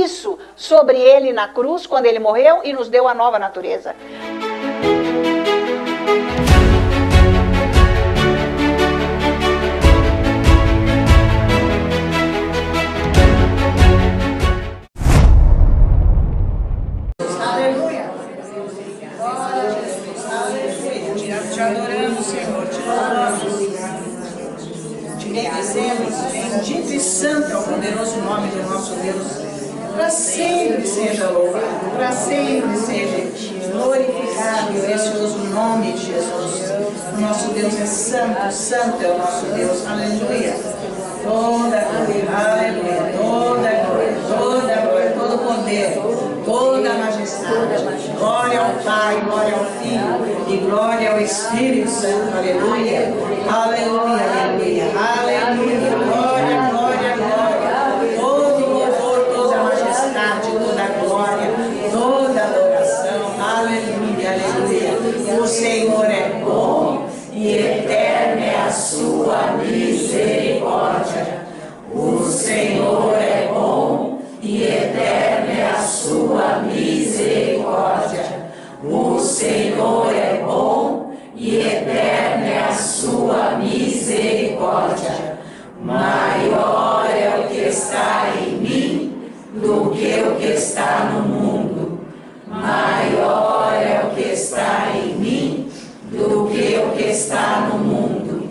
isso sobre ele na cruz, quando ele morreu, e nos deu a nova natureza. Aleluia. Glória a Jesus. Aleluia. Te adoramos, Senhor. Te louvamos. Te bendizemos. Bendito e santo é o poderoso nome do nosso Deus. Para sempre seja louvado. Para sempre seja glorificado e precioso nome de Jesus. O nosso Deus é santo. Santo é o nosso Deus. Aleluia. Toda a glória. Aleluia. Toda a glória. Toda a glória. Todo o poder. Toda a majestade, glória ao Pai, glória ao Filho e glória ao Espírito Santo, aleluia, aleluia, aleluia, aleluia, glória, glória, glória, todo louvor, toda a majestade, toda a glória, toda a adoração, aleluia, aleluia, o Senhor é bom e eterna é a sua misericórdia, o Senhor é bom e eterna é a sua misericórdia. O Senhor é bom e eterna é a sua misericórdia. Maior é o que está em mim do que o que está no mundo. Maior é o que está em mim do que o que está no mundo.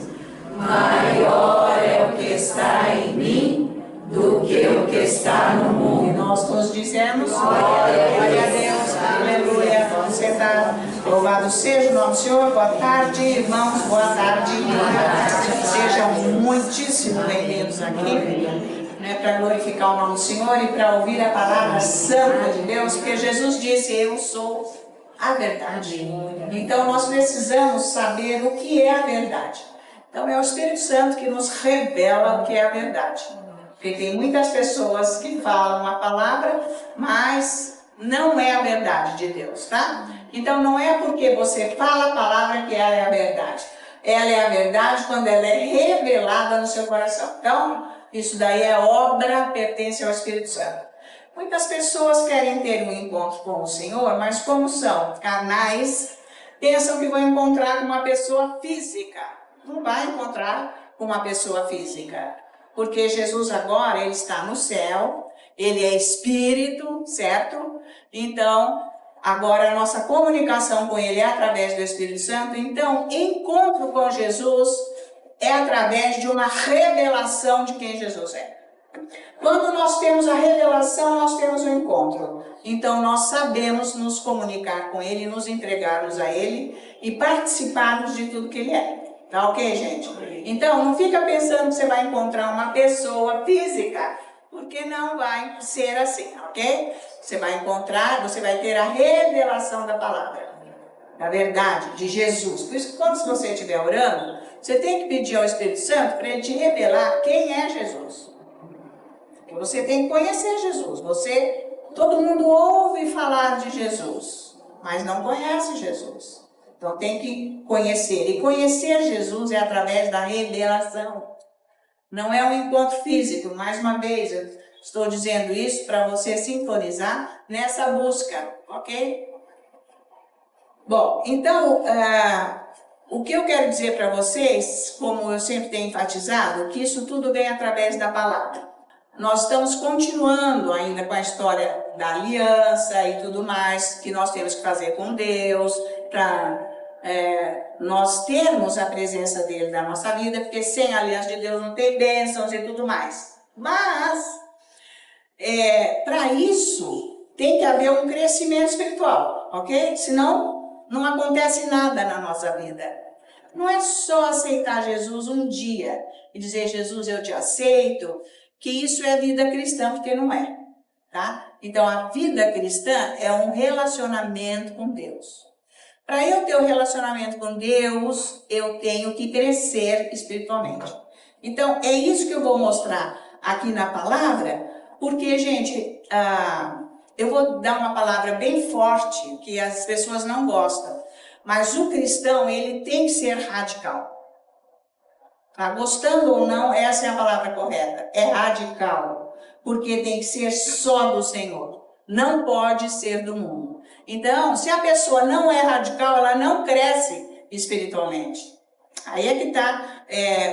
Maior é o que está em mim do que o que está no mundo. E nós todos dizemos, glória a Deus, aleluia. Vamos sentar. Louvado seja o nome do Senhor. Boa tarde, irmãos, boa tarde. Sejam muitíssimo bem-vindos aqui, né, para glorificar o nome do Senhor e para ouvir a palavra santa de Deus, porque Jesus disse, eu sou a verdade. Então nós precisamos saber o que é a verdade. Então é o Espírito Santo que nos revela o que é a verdade. Porque tem muitas pessoas que falam a palavra, mas não é a verdade de Deus, tá? Então não é porque você fala a palavra que ela é a verdade. Ela é a verdade quando ela é revelada no seu coração. Então, isso daí é obra, pertence ao Espírito Santo. Muitas pessoas querem ter um encontro com o Senhor, mas como são carnais, pensam que vão encontrar com uma pessoa física. Não vai encontrar com uma pessoa física. Porque Jesus agora, ele está no céu, ele é Espírito, certo? Então, agora a nossa comunicação com ele é através do Espírito Santo. Então, encontro com Jesus é através de uma revelação de quem Jesus é. Quando nós temos a revelação, nós temos o encontro. Então, nós sabemos nos comunicar com ele, nos entregarmos a ele e participarmos de tudo que ele é. Tá ok, gente? Então, não fica pensando que você vai encontrar uma pessoa física, porque não vai ser assim, ok? Você vai encontrar, você vai ter a revelação da palavra, da verdade, de Jesus. Por isso que quando você estiver orando, você tem que pedir ao Espírito Santo para ele te revelar quem é Jesus. Porque você tem que conhecer Jesus. Todo mundo ouve falar de Jesus, mas não conhece Jesus. Então tem que conhecer. E conhecer Jesus é através da revelação. Não é um encontro físico. Mais uma vez, eu estou dizendo isso para você sintonizar nessa busca, ok? Bom, então, o que eu quero dizer para vocês, como eu sempre tenho enfatizado, que isso tudo vem através da palavra. Nós estamos continuando ainda com a história da aliança e tudo mais, que nós temos que fazer com Deus, para nós termos a presença dele na nossa vida, porque sem a aliança de Deus não tem bênçãos e tudo mais. Mas, para isso, tem que haver um crescimento espiritual, ok? Senão, não acontece nada na nossa vida. Não é só aceitar Jesus um dia e dizer, Jesus, eu te aceito, que isso é vida cristã, porque não é, tá? Então, a vida cristã é um relacionamento com Deus. Para eu ter um relacionamento com Deus, eu tenho que crescer espiritualmente. Então, é isso que eu vou mostrar aqui na palavra, porque, gente, eu vou dar uma palavra bem forte, que as pessoas não gostam, mas o cristão, ele tem que ser radical. Tá? Gostando ou não, essa é a palavra correta, é radical. porque tem que ser só do Senhor. Não pode ser do mundo. Então, se a pessoa não é radical, ela não cresce espiritualmente. Aí é que está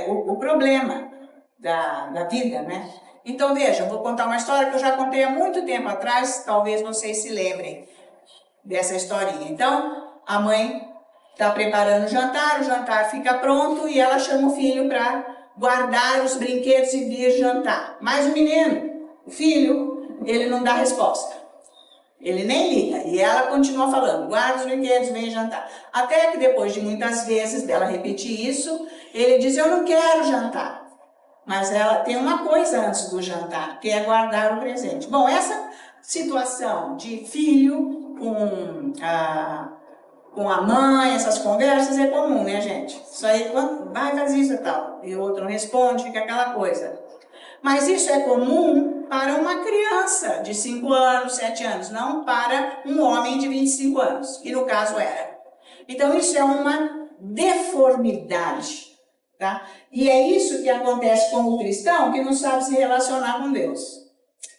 o problema da vida, né? Então, veja, eu vou contar uma história que eu já contei há muito tempo atrás, talvez vocês se lembrem dessa historinha. Então, a mãe está preparando o jantar fica pronto e ela chama o filho para guardar os brinquedos e vir jantar. Mas o menino, o filho, ele não dá resposta. Ele nem liga. E ela continua falando, guarda os brinquedos, vem jantar. Até que depois de muitas vezes dela repetir isso, ele diz, eu não quero jantar. Mas ela tem uma coisa antes do jantar, que é guardar o presente. Bom, essa situação de filho com a mãe, essas conversas é comum, né, gente? Isso aí, vai fazer isso e tal. E o outro não responde, fica aquela coisa. Mas isso é comum para uma criança de 5 anos, 7 anos, não para um homem de 25 anos, que no caso era. Então isso é uma deformidade, tá? E é isso que acontece com o cristão que não sabe se relacionar com Deus.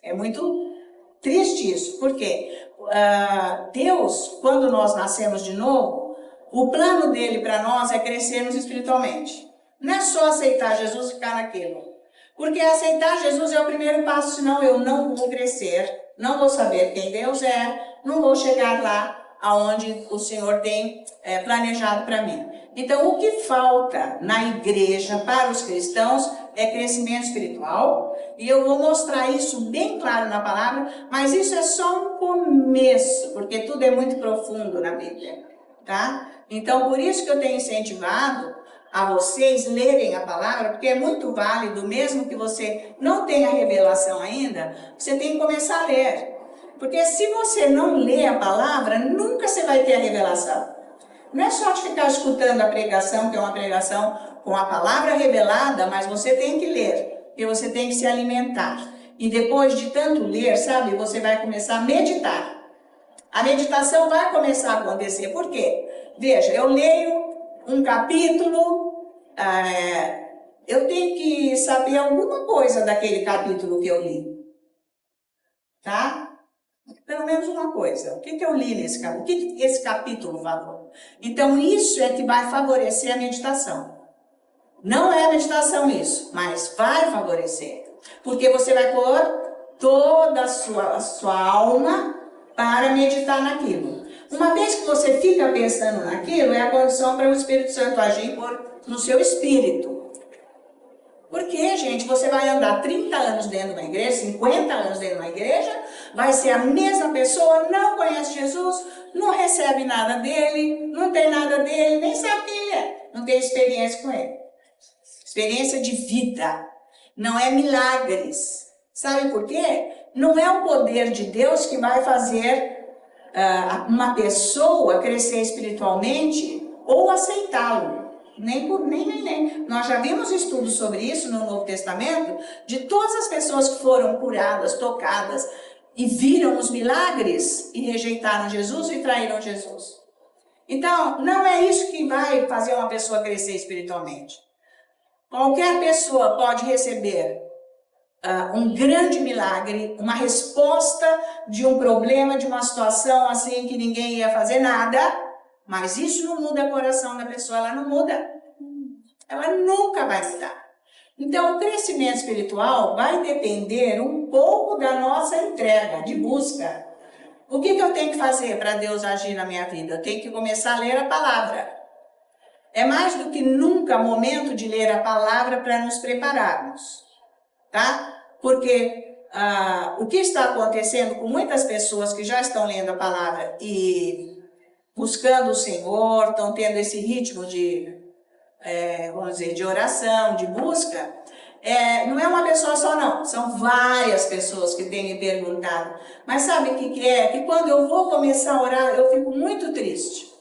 É muito triste isso, porque Deus, quando nós nascemos de novo, o plano dele para nós é crescermos espiritualmente. Não é só aceitar Jesus e ficar naquilo. Porque aceitar Jesus é o primeiro passo, senão eu não vou crescer, não vou saber quem Deus é, não vou chegar lá aonde o Senhor tem planejado para mim. Então, o que falta na igreja para os cristãos é crescimento espiritual, e eu vou mostrar isso bem claro na palavra, mas isso é só um começo, porque tudo é muito profundo na Bíblia, tá? Então, por isso que eu tenho incentivado a vocês lerem a palavra, porque é muito válido, mesmo que você não tenha revelação ainda, você tem que começar a ler. Porque se você não lê a palavra, nunca você vai ter a revelação. Não é só de ficar escutando a pregação, que é uma pregação com a palavra revelada, mas você tem que ler, porque você tem que se alimentar. E depois de tanto ler, sabe, você vai começar a meditar. A meditação vai começar a acontecer. Por quê? Veja, eu leio um capítulo, eu tenho que saber alguma coisa daquele capítulo que eu li. Tá? Pelo menos uma coisa. O que eu li nesse capítulo? O que esse capítulo falou? Então, isso é que vai favorecer a meditação. Não é a meditação isso, mas vai favorecer. Porque você vai pôr toda a sua alma para meditar naquilo. Uma vez que você fica pensando naquilo, é a condição para o Espírito Santo agir no seu espírito. Porque, gente, você vai andar 30 anos dentro de uma igreja, 50 anos dentro de uma igreja, vai ser a mesma pessoa, não conhece Jesus, não recebe nada dele, não tem nada dele, nem sabe quem ele é, não tem experiência com ele. Experiência de vida, não é milagres. Sabe por quê? Não é o poder de Deus que vai fazer uma pessoa crescer espiritualmente ou aceitá-lo. Nem. Nós já vimos estudos sobre isso no Novo Testamento, de todas as pessoas que foram curadas, tocadas e viram os milagres e rejeitaram Jesus e traíram Jesus. Então, não é isso que vai fazer uma pessoa crescer espiritualmente. Qualquer pessoa pode receber um grande milagre, uma resposta de um problema, de uma situação assim que ninguém ia fazer nada, mas isso não muda o coração da pessoa, ela não muda. Ela nunca vai mudar. Então, o crescimento espiritual vai depender um pouco da nossa entrega, de busca. O que eu tenho que fazer para Deus agir na minha vida? Eu tenho que começar a ler a palavra. É mais do que nunca momento de ler a palavra para nos prepararmos. Tá? Porque o que está acontecendo com muitas pessoas que já estão lendo a palavra e buscando o Senhor, estão tendo esse ritmo de, vamos dizer, de oração, de busca, não é uma pessoa só não, são várias pessoas que têm me perguntado. Mas sabe o que é? Que quando eu vou começar a orar, eu fico muito triste.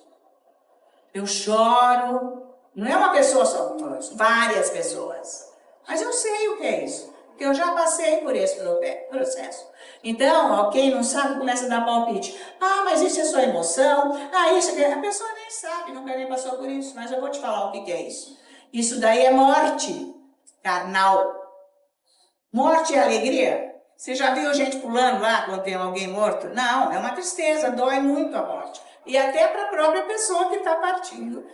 Eu choro, não é uma pessoa só, várias pessoas. Mas eu sei o que é isso. Porque eu já passei por esse processo. Então, quem não sabe começa a dar palpite. Mas isso é só emoção. Isso é... A pessoa nem sabe, nunca nem passou por isso. Mas eu vou te falar o que é isso. Isso daí é morte carnal. Morte é alegria. Você já viu gente pulando lá quando tem alguém morto? Não, é uma tristeza, dói muito a morte. E até para a própria pessoa que está partindo.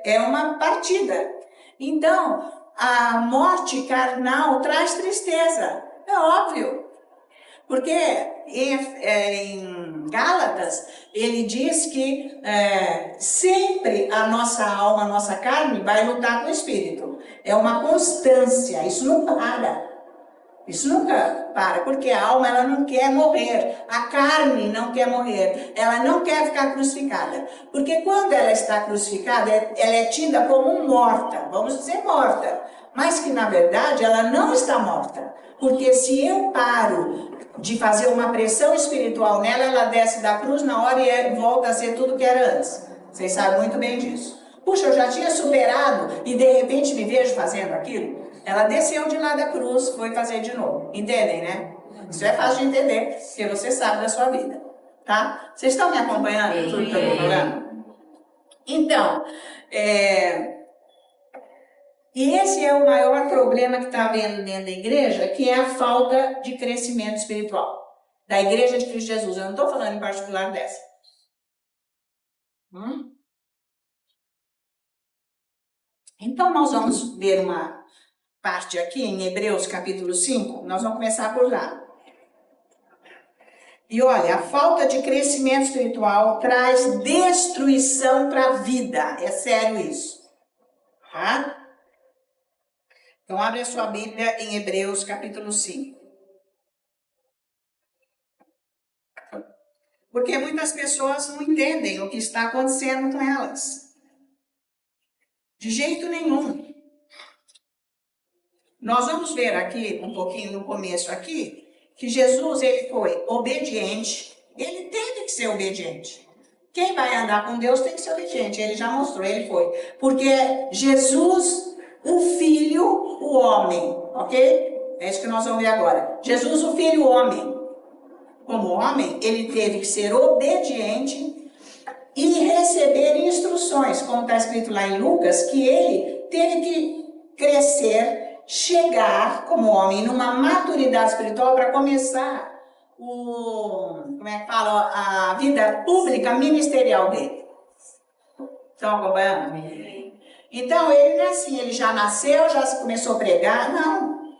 É uma partida. Então, a morte carnal traz tristeza. É óbvio. Porque em Gálatas, ele diz que sempre a nossa alma, a nossa carne vai lutar com o espírito. É uma constância, isso não para. Isso nunca para, porque a alma ela não quer morrer, a carne não quer morrer, ela não quer ficar crucificada. Porque quando ela está crucificada, ela é tida como morta, vamos dizer morta, mas que na verdade ela não está morta. Porque se eu paro de fazer uma pressão espiritual nela, ela desce da cruz na hora e volta a ser tudo que era antes. Vocês sabem muito bem disso. Puxa, eu já tinha superado e de repente me vejo fazendo aquilo. Ela desceu de lá da cruz, foi fazer de novo. Entendem, né? Isso é fácil de entender, porque você sabe da sua vida. Tá? Vocês estão me acompanhando? Tudo que eu estou falando? Então, e esse é o maior problema que está havendo dentro da igreja, que é a falta de crescimento espiritual. Da igreja de Cristo Jesus. Eu não estou falando em particular dessa. Então, nós vamos ver uma parte aqui em Hebreus capítulo 5, nós vamos começar por lá. E olha, a falta de crescimento espiritual traz destruição para a vida. É sério isso. Tá? Então, abre a sua Bíblia em Hebreus capítulo 5. Porque muitas pessoas não entendem o que está acontecendo com elas. De jeito nenhum. Nós vamos ver aqui, um pouquinho no começo aqui, que Jesus ele foi obediente, ele teve que ser obediente. Quem vai andar com Deus tem que ser obediente, ele já mostrou, ele foi. Porque Jesus, o Filho, o homem, ok? É isso que nós vamos ver agora. Jesus, o Filho, o homem. Como homem, ele teve que ser obediente e receber instruções, como está escrito lá em Lucas, que ele teve que crescer, chegar como homem numa maturidade espiritual para começar a vida pública ministerial dele. Estão acompanhando? Então ele não é assim, ele já nasceu, já começou a pregar, não.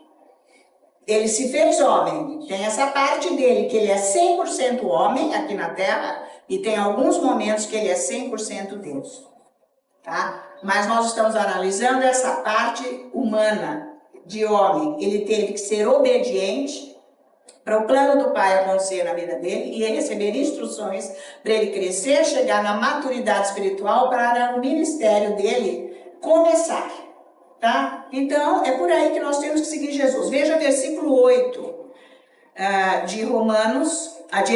Ele se fez homem, tem essa parte dele que ele é 100% homem aqui na terra e tem alguns momentos que ele é 100% Deus. Tá? Mas nós estamos analisando essa parte humana de homem. Ele teve que ser obediente para o plano do Pai acontecer na vida dele e ele receber instruções para ele crescer, chegar na maturidade espiritual para o ministério dele começar. Tá? Então, é por aí que nós temos que seguir Jesus. Veja versículo 8 de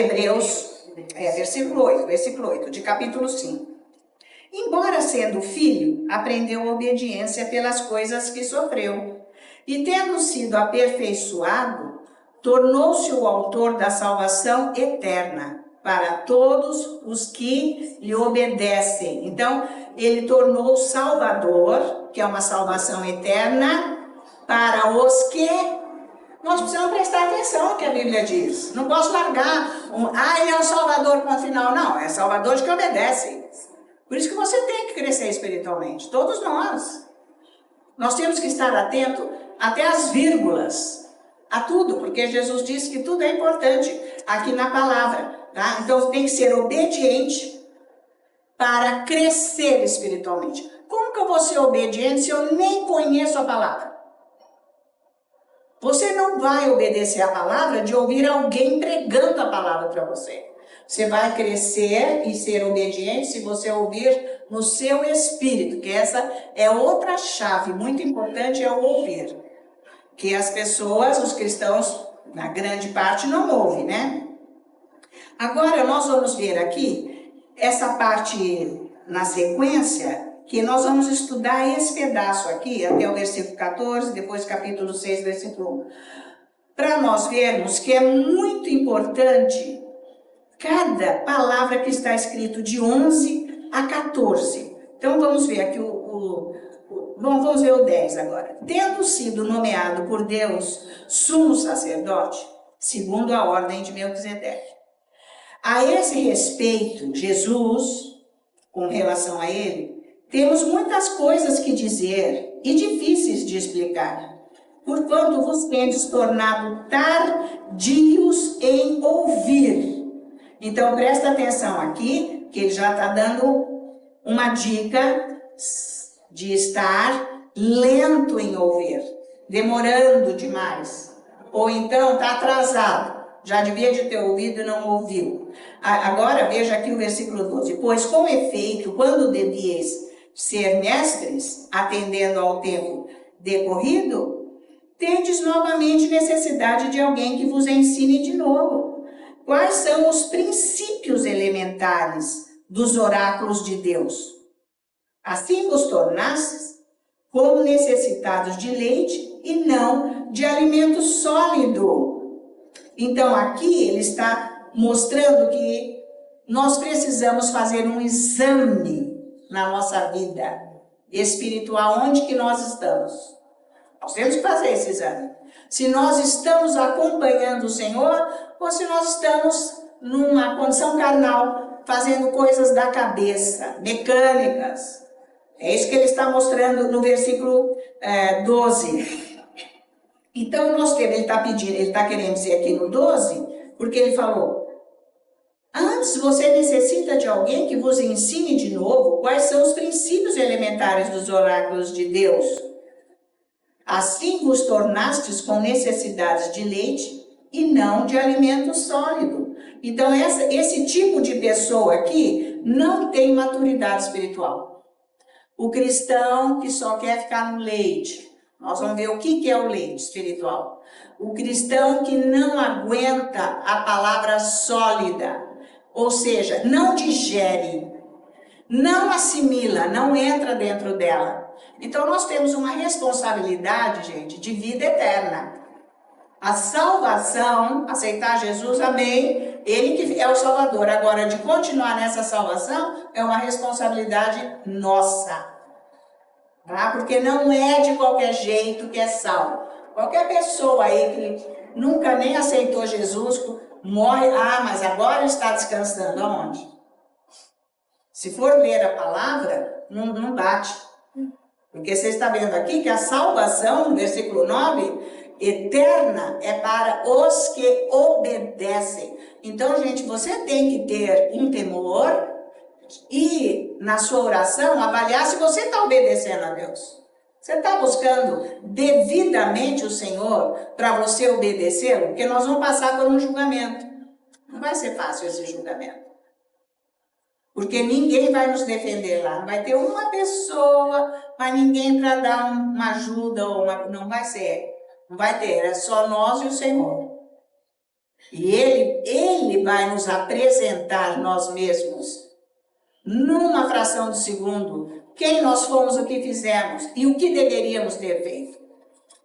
Hebreus, versículo 8, de capítulo 5. Embora sendo filho, aprendeu obediência pelas coisas que sofreu. E tendo sido aperfeiçoado, tornou-se o autor da salvação eterna para todos os que lhe obedecem. Então, ele tornou o Salvador, que é uma salvação eterna, para os que... Nós precisamos prestar atenção no que a Bíblia diz. Não posso largar, ele é o Salvador com o final. Não, é Salvador de que obedece. Por isso que você tem que crescer espiritualmente, todos nós. Nós temos que estar atento até às vírgulas, a tudo, porque Jesus disse que tudo é importante aqui na palavra. Tá? Então tem que ser obediente para crescer espiritualmente. Como que eu vou ser obediente se eu nem conheço a palavra? Você não vai obedecer a palavra de ouvir alguém pregando a palavra para você. Você vai crescer e ser obediente se você ouvir no seu espírito, que essa é outra chave muito importante, é o ouvir. Que as pessoas, os cristãos, na grande parte, não ouvem, né? Agora nós vamos ver aqui, essa parte na sequência, que nós vamos estudar esse pedaço aqui, até o versículo 14, depois capítulo 6, versículo 1. Para nós vermos que é muito importante cada palavra que está escrito de 11 a 14. Então vamos ver aqui vamos ver o 10 agora. Tendo sido nomeado por Deus sumo sacerdote, segundo a ordem de Melquisedeque. A esse respeito, Jesus, com relação a ele, temos muitas coisas que dizer e difíceis de explicar, porquanto vos tendes tornado tardios em ouvir. Então presta atenção aqui, que ele já está dando uma dica de estar lento em ouvir, demorando demais, ou então está atrasado. Já devia de ter ouvido e não ouviu. Agora veja aqui o versículo 12. Pois com efeito, quando devíeis ser mestres, atendendo ao tempo decorrido, tendes novamente necessidade de alguém que vos ensine de novo quais são os princípios elementares dos oráculos de Deus. Assim vos tornastes como necessitados de leite e não de alimento sólido. Então aqui ele está mostrando que nós precisamos fazer um exame na nossa vida espiritual, onde que nós estamos. Nós temos que fazer esse exame. Se nós estamos acompanhando o Senhor ou se nós estamos numa condição carnal, fazendo coisas da cabeça, mecânicas. É isso que ele está mostrando no versículo 12. Então, ele está querendo dizer aqui no 12, porque ele falou, antes você necessita de alguém que vos ensine de novo quais são os princípios elementares dos oráculos de Deus. Assim vos tornastes com necessidades de leite e não de alimento sólido. Então, esse tipo de pessoa aqui não tem maturidade espiritual. O cristão que só quer ficar no leite. Nós vamos ver o que é o leite espiritual. O cristão que não aguenta a palavra sólida, ou seja, não digere, não assimila, não entra dentro dela. Então nós temos uma responsabilidade, gente, de vida eterna. A salvação, aceitar Jesus, amém, ele que é o Salvador. Agora, de continuar nessa salvação, é uma responsabilidade nossa. Tá? Porque não é de qualquer jeito que é salvo. Qualquer pessoa aí que nunca nem aceitou Jesus, morre, mas agora está descansando. Aonde? Se for ler a palavra, não bate. Porque você está vendo aqui que a salvação, no versículo 9, eterna é para os que obedecem. Então, gente, você tem que ter um temor e, na sua oração, avaliar se você está obedecendo a Deus. Você está buscando devidamente o Senhor para você obedecê-lo? Porque nós vamos passar por um julgamento. Não vai ser fácil esse julgamento. Porque ninguém vai nos defender lá. Não vai ter uma pessoa, mas ninguém para dar uma ajuda. Não vai ser. Não vai ter. É só nós e o Senhor. E Ele vai nos apresentar nós mesmos, numa fração de segundo, quem nós fomos, o que fizemos e o que deveríamos ter feito.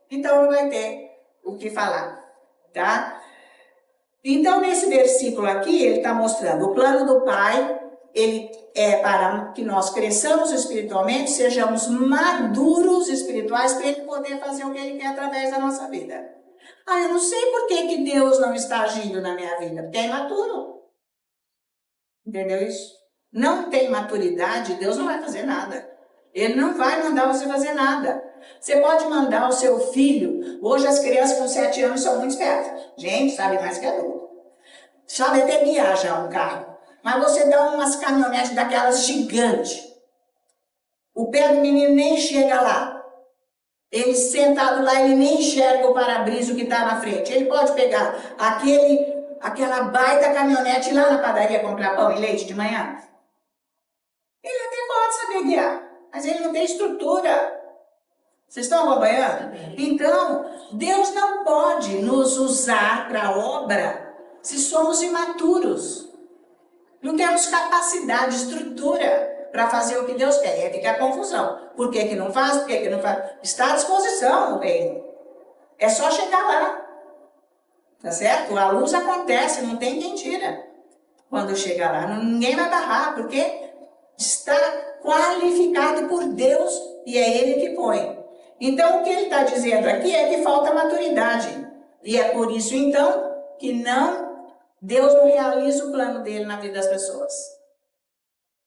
Então não vai ter o que falar, tá? Então nesse versículo aqui ele está mostrando o plano do Pai, ele é para que nós cresçamos espiritualmente, sejamos maduros espirituais para ele poder fazer o que ele quer através da nossa vida. Eu não sei por que Deus não está agindo na minha vida, porque é imaturo. Entendeu isso? Não tem maturidade, Deus não vai fazer nada. Ele não vai mandar você fazer nada. Você pode mandar o seu filho. Hoje as crianças com 7 anos são muito espertas. Gente, sabe mais que adulto. Sabe até guiar já um carro. Mas você dá umas caminhonetes daquelas gigantes. O pé do menino nem chega lá. Ele sentado lá, ele nem enxerga o para-brisa que está na frente. Ele pode pegar aquela baita caminhonete lá na padaria comprar pão e leite de manhã. Ele até pode saber guiar, mas ele não tem estrutura. Vocês estão acompanhando? Então, Deus não pode nos usar para a obra se somos imaturos. Não temos capacidade, estrutura para fazer o que Deus quer. E aí fica a confusão. Por que não faz? Por que não faz? Está à disposição o reino. É só chegar lá. Tá certo? A luz acontece, não tem quem tira. Quando chegar lá, ninguém vai barrar, porque está qualificado por Deus e é Ele que põe. Então, o que ele está dizendo aqui é que falta maturidade. E é por isso, então, que Deus não realiza o plano dele na vida das pessoas.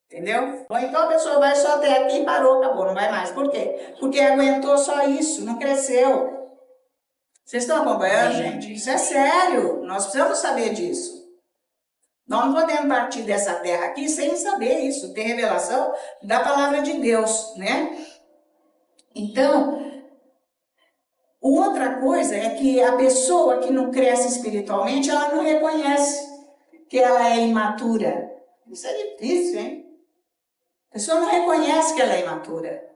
Entendeu? Ou então a pessoa vai só até aqui e parou, acabou, não vai mais. Por quê? Porque aguentou só isso, não cresceu. Vocês estão acompanhando, gente? Isso é sério, nós precisamos saber disso. Nós não podemos partir dessa terra aqui sem saber isso, ter revelação da palavra de Deus, né? Então, outra coisa é que a pessoa que não cresce espiritualmente, ela não reconhece que ela é imatura. Isso é difícil, hein? A pessoa não reconhece que ela é imatura.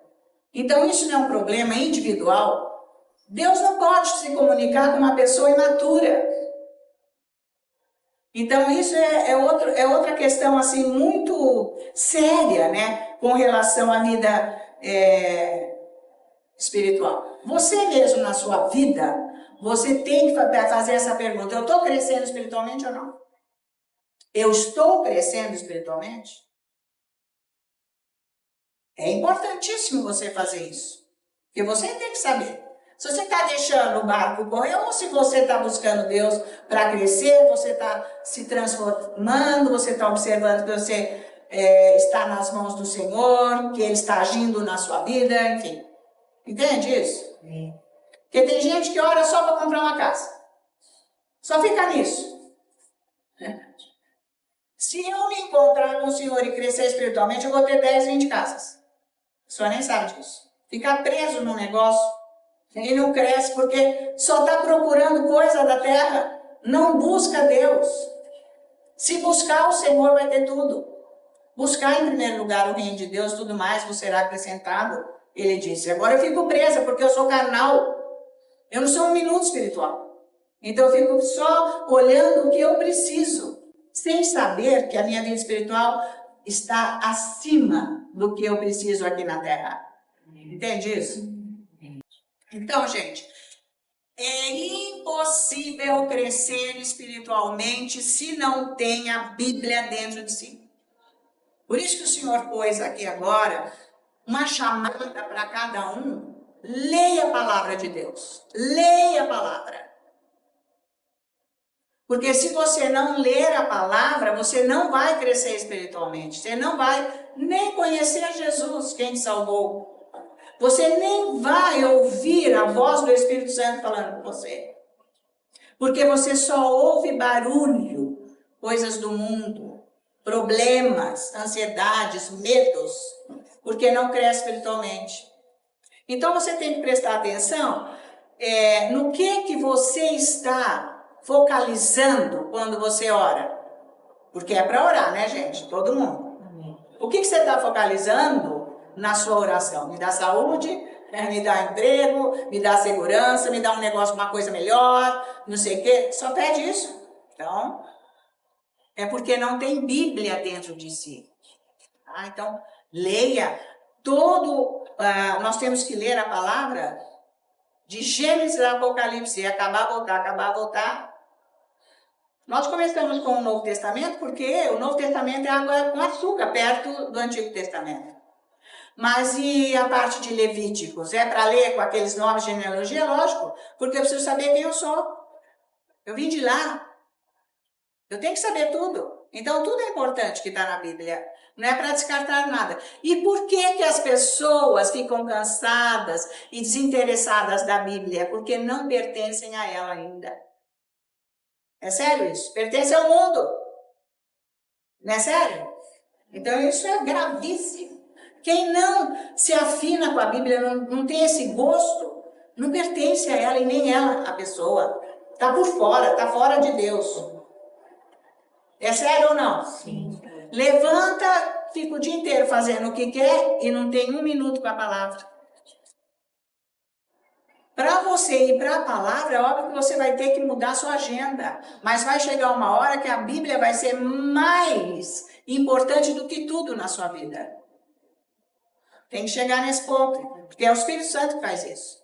Então, isso não é um problema individual. Deus não pode se comunicar com uma pessoa imatura. Então, isso é outra questão assim, muito séria, né? Com relação à vida espiritual. Você mesmo na sua vida, você tem que fazer essa pergunta. Eu estou crescendo espiritualmente ou não? Eu estou crescendo espiritualmente? É importantíssimo você fazer isso. Porque você tem que saber. Se você está deixando o barco correr, ou se você está buscando Deus para crescer, você está se transformando, você está observando que você está nas mãos do Senhor, que Ele está agindo na sua vida, enfim. Entende isso? Sim. Porque tem gente que ora só para comprar uma casa. Só fica nisso. Se eu me encontrar com o Senhor e crescer espiritualmente, eu vou ter 10, 20 casas. O senhor nem sabe disso. Ficar preso num negócio e não cresce porque só está procurando coisa da terra. Não busca Deus. Se buscar o Senhor, vai ter tudo. Buscar em primeiro lugar o reino de Deus, tudo mais vos será acrescentado. Ele disse, agora eu fico presa porque eu sou carnal. Eu não sou um minuto espiritual. Então eu fico só olhando o que eu preciso, sem saber que a minha vida espiritual está acima do que eu preciso aqui na terra. Entende isso? Então, gente, é impossível crescer espiritualmente se não tem a Bíblia dentro de si. Por isso que o Senhor pôs aqui agora uma chamada para cada um. Leia a palavra de Deus. Leia a palavra. Porque se você não ler a palavra, você não vai crescer espiritualmente. Você não vai nem conhecer Jesus, quem te salvou. Você nem vai ouvir a voz do Espírito Santo falando com você. Porque você só ouve barulho, coisas do mundo, problemas, ansiedades, medos, porque não cresce espiritualmente. Então você tem que prestar atenção no que você está focalizando quando você ora. Porque é para orar, né, gente? Todo mundo. O que você está focalizando na sua oração? Me dá saúde, me dá emprego, me dá segurança, me dá um negócio, uma coisa melhor, não sei o quê. Só pede isso. Então, é porque não tem Bíblia dentro de si. Então, leia nós temos que ler a palavra de Gênesis a Apocalipse, acabar, voltar. Nós começamos com o Novo Testamento porque o Novo Testamento é água com açúcar, perto do Antigo Testamento. Mas e a parte de Levíticos? É para ler com aqueles nomes de genealogia? Lógico, porque eu preciso saber quem eu sou. Eu vim de lá. Eu tenho que saber tudo. Então, tudo é importante que está na Bíblia. Não é para descartar nada. E por que as pessoas ficam cansadas e desinteressadas da Bíblia? Porque não pertencem a ela ainda. É sério isso? Pertence ao mundo. Não é sério? Então, isso é gravíssimo. Quem não se afina com a Bíblia, não tem esse gosto, não pertence a ela e nem ela, a pessoa. Está por fora, está fora de Deus. É sério ou não? Sim. Levanta, fica o dia inteiro fazendo o que quer e não tem um minuto com a palavra. Para você ir para a palavra, é óbvio que você vai ter que mudar a sua agenda. Mas vai chegar uma hora que a Bíblia vai ser mais importante do que tudo na sua vida. Tem que chegar nesse ponto, porque é o Espírito Santo que faz isso.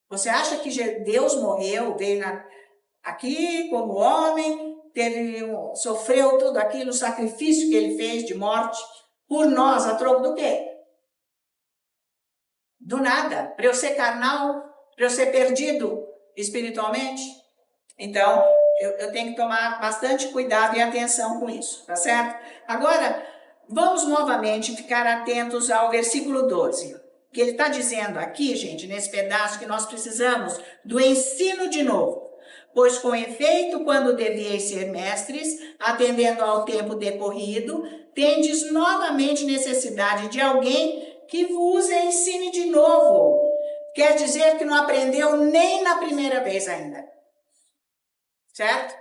Você acha que Deus morreu, veio aqui como homem, sofreu tudo aquilo, o sacrifício que ele fez de morte por nós, a troco do quê? Do nada. Para eu ser carnal, para eu ser perdido espiritualmente. Então, Eu tenho que tomar bastante cuidado e atenção com isso, tá certo? Agora, vamos novamente ficar atentos ao versículo 12, que ele está dizendo aqui, gente, nesse pedaço, que nós precisamos do ensino de novo. Pois com efeito, quando devieis ser mestres, atendendo ao tempo decorrido, tendes novamente necessidade de alguém que vos ensine de novo. Quer dizer que não aprendeu nem na primeira vez ainda. Certo?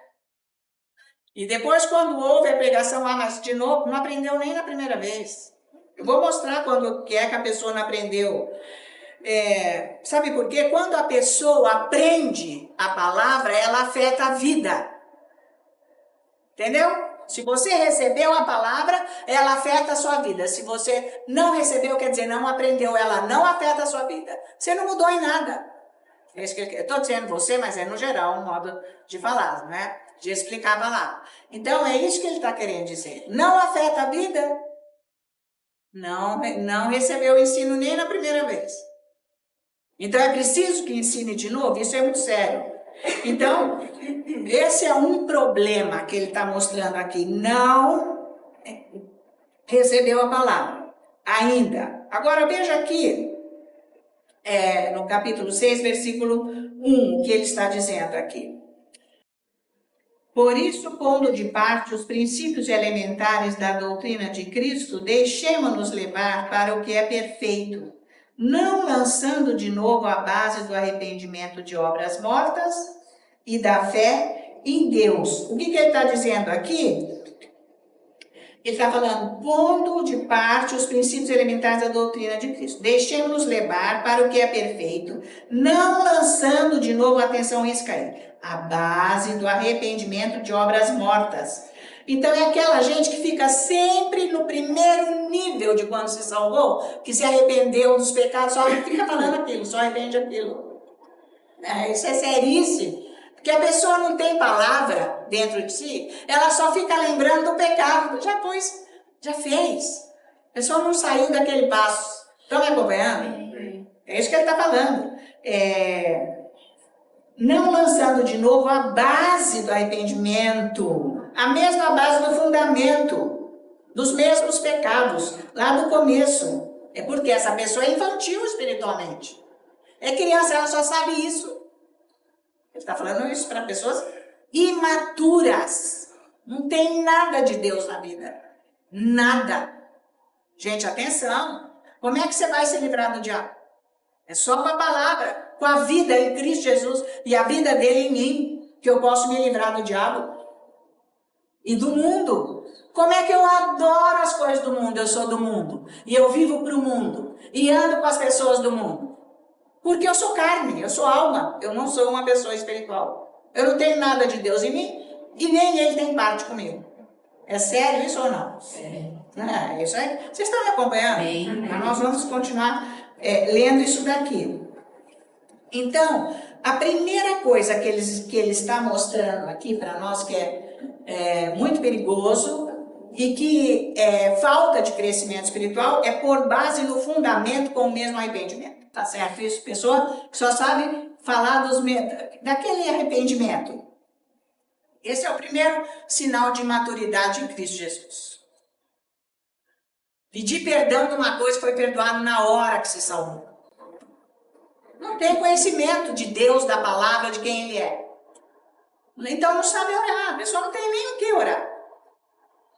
E depois, quando houve a pregação lá, mas de novo, não aprendeu nem na primeira vez. Eu vou mostrar quando que é que a pessoa não aprendeu. Sabe por quê? Quando a pessoa aprende a palavra, ela afeta a vida. Entendeu? Se você recebeu a palavra, ela afeta a sua vida. Se você não recebeu, quer dizer, não aprendeu, ela não afeta a sua vida. Você não mudou em nada. É isso que eu estou dizendo você, mas é no geral um modo de falar, né? De explicar a palavra. Então é isso que ele está querendo dizer. Não afeta a vida. Não recebeu o ensino nem na primeira vez. Então é preciso que ensine de novo, isso é muito sério. Então, esse é um problema que ele está mostrando aqui. Não recebeu a palavra ainda. Agora veja aqui, no capítulo 6, versículo 1, que ele está dizendo aqui. Por isso, pondo de parte os princípios elementares da doutrina de Cristo, deixemo-nos levar para o que é perfeito, não lançando de novo a base do arrependimento de obras mortas e da fé em Deus. O que ele está dizendo aqui? Ele está falando, pondo de parte os princípios elementares da doutrina de Cristo. Deixemos-nos levar para o que é perfeito, não lançando de novo a atenção a isso cair. A base do arrependimento de obras mortas. Então é aquela gente que fica sempre no primeiro nível de quando se salvou, que se arrependeu dos pecados, só fica falando aquilo, só arrepende aquilo. Isso é seríssimo. Porque a pessoa não tem palavra dentro de si, ela só fica lembrando do pecado. Já fez. A pessoa não saiu daquele passo. Estão me acompanhando? É isso que ele está falando. Não lançando de novo a base do arrependimento, a mesma base do fundamento, dos mesmos pecados, lá do começo. É porque essa pessoa é infantil espiritualmente. É criança, ela só sabe isso. Ele está falando isso para pessoas imaturas. Não tem nada de Deus na vida. Nada. Gente, atenção. Como é que você vai se livrar do diabo? É só com a palavra, com a vida em Cristo Jesus e a vida dele em mim, que eu posso me livrar do diabo e do mundo. Como é que eu adoro as coisas do mundo? Eu sou do mundo e eu vivo para o mundo e ando com as pessoas do mundo. Porque eu sou carne, eu sou alma, eu não sou uma pessoa espiritual. Eu não tenho nada de Deus em mim e nem ele tem parte comigo. É sério isso ou não? Sério. É isso aí. Vocês estão me acompanhando? Bem. Nós vamos continuar lendo isso daqui. Então, a primeira coisa que ele está mostrando aqui para nós, que é muito perigoso e que é falta de crescimento espiritual, é pôr base no fundamento com o mesmo arrependimento. Tá certo? Isso, pessoa que só sabe falar daquele arrependimento. Esse é o primeiro sinal de maturidade em Cristo Jesus. Pedir perdão de uma coisa que foi perdoado na hora que se salvou. Não tem conhecimento de Deus, da palavra, de quem Ele é. Então não sabe orar. A pessoa não tem nem o que orar.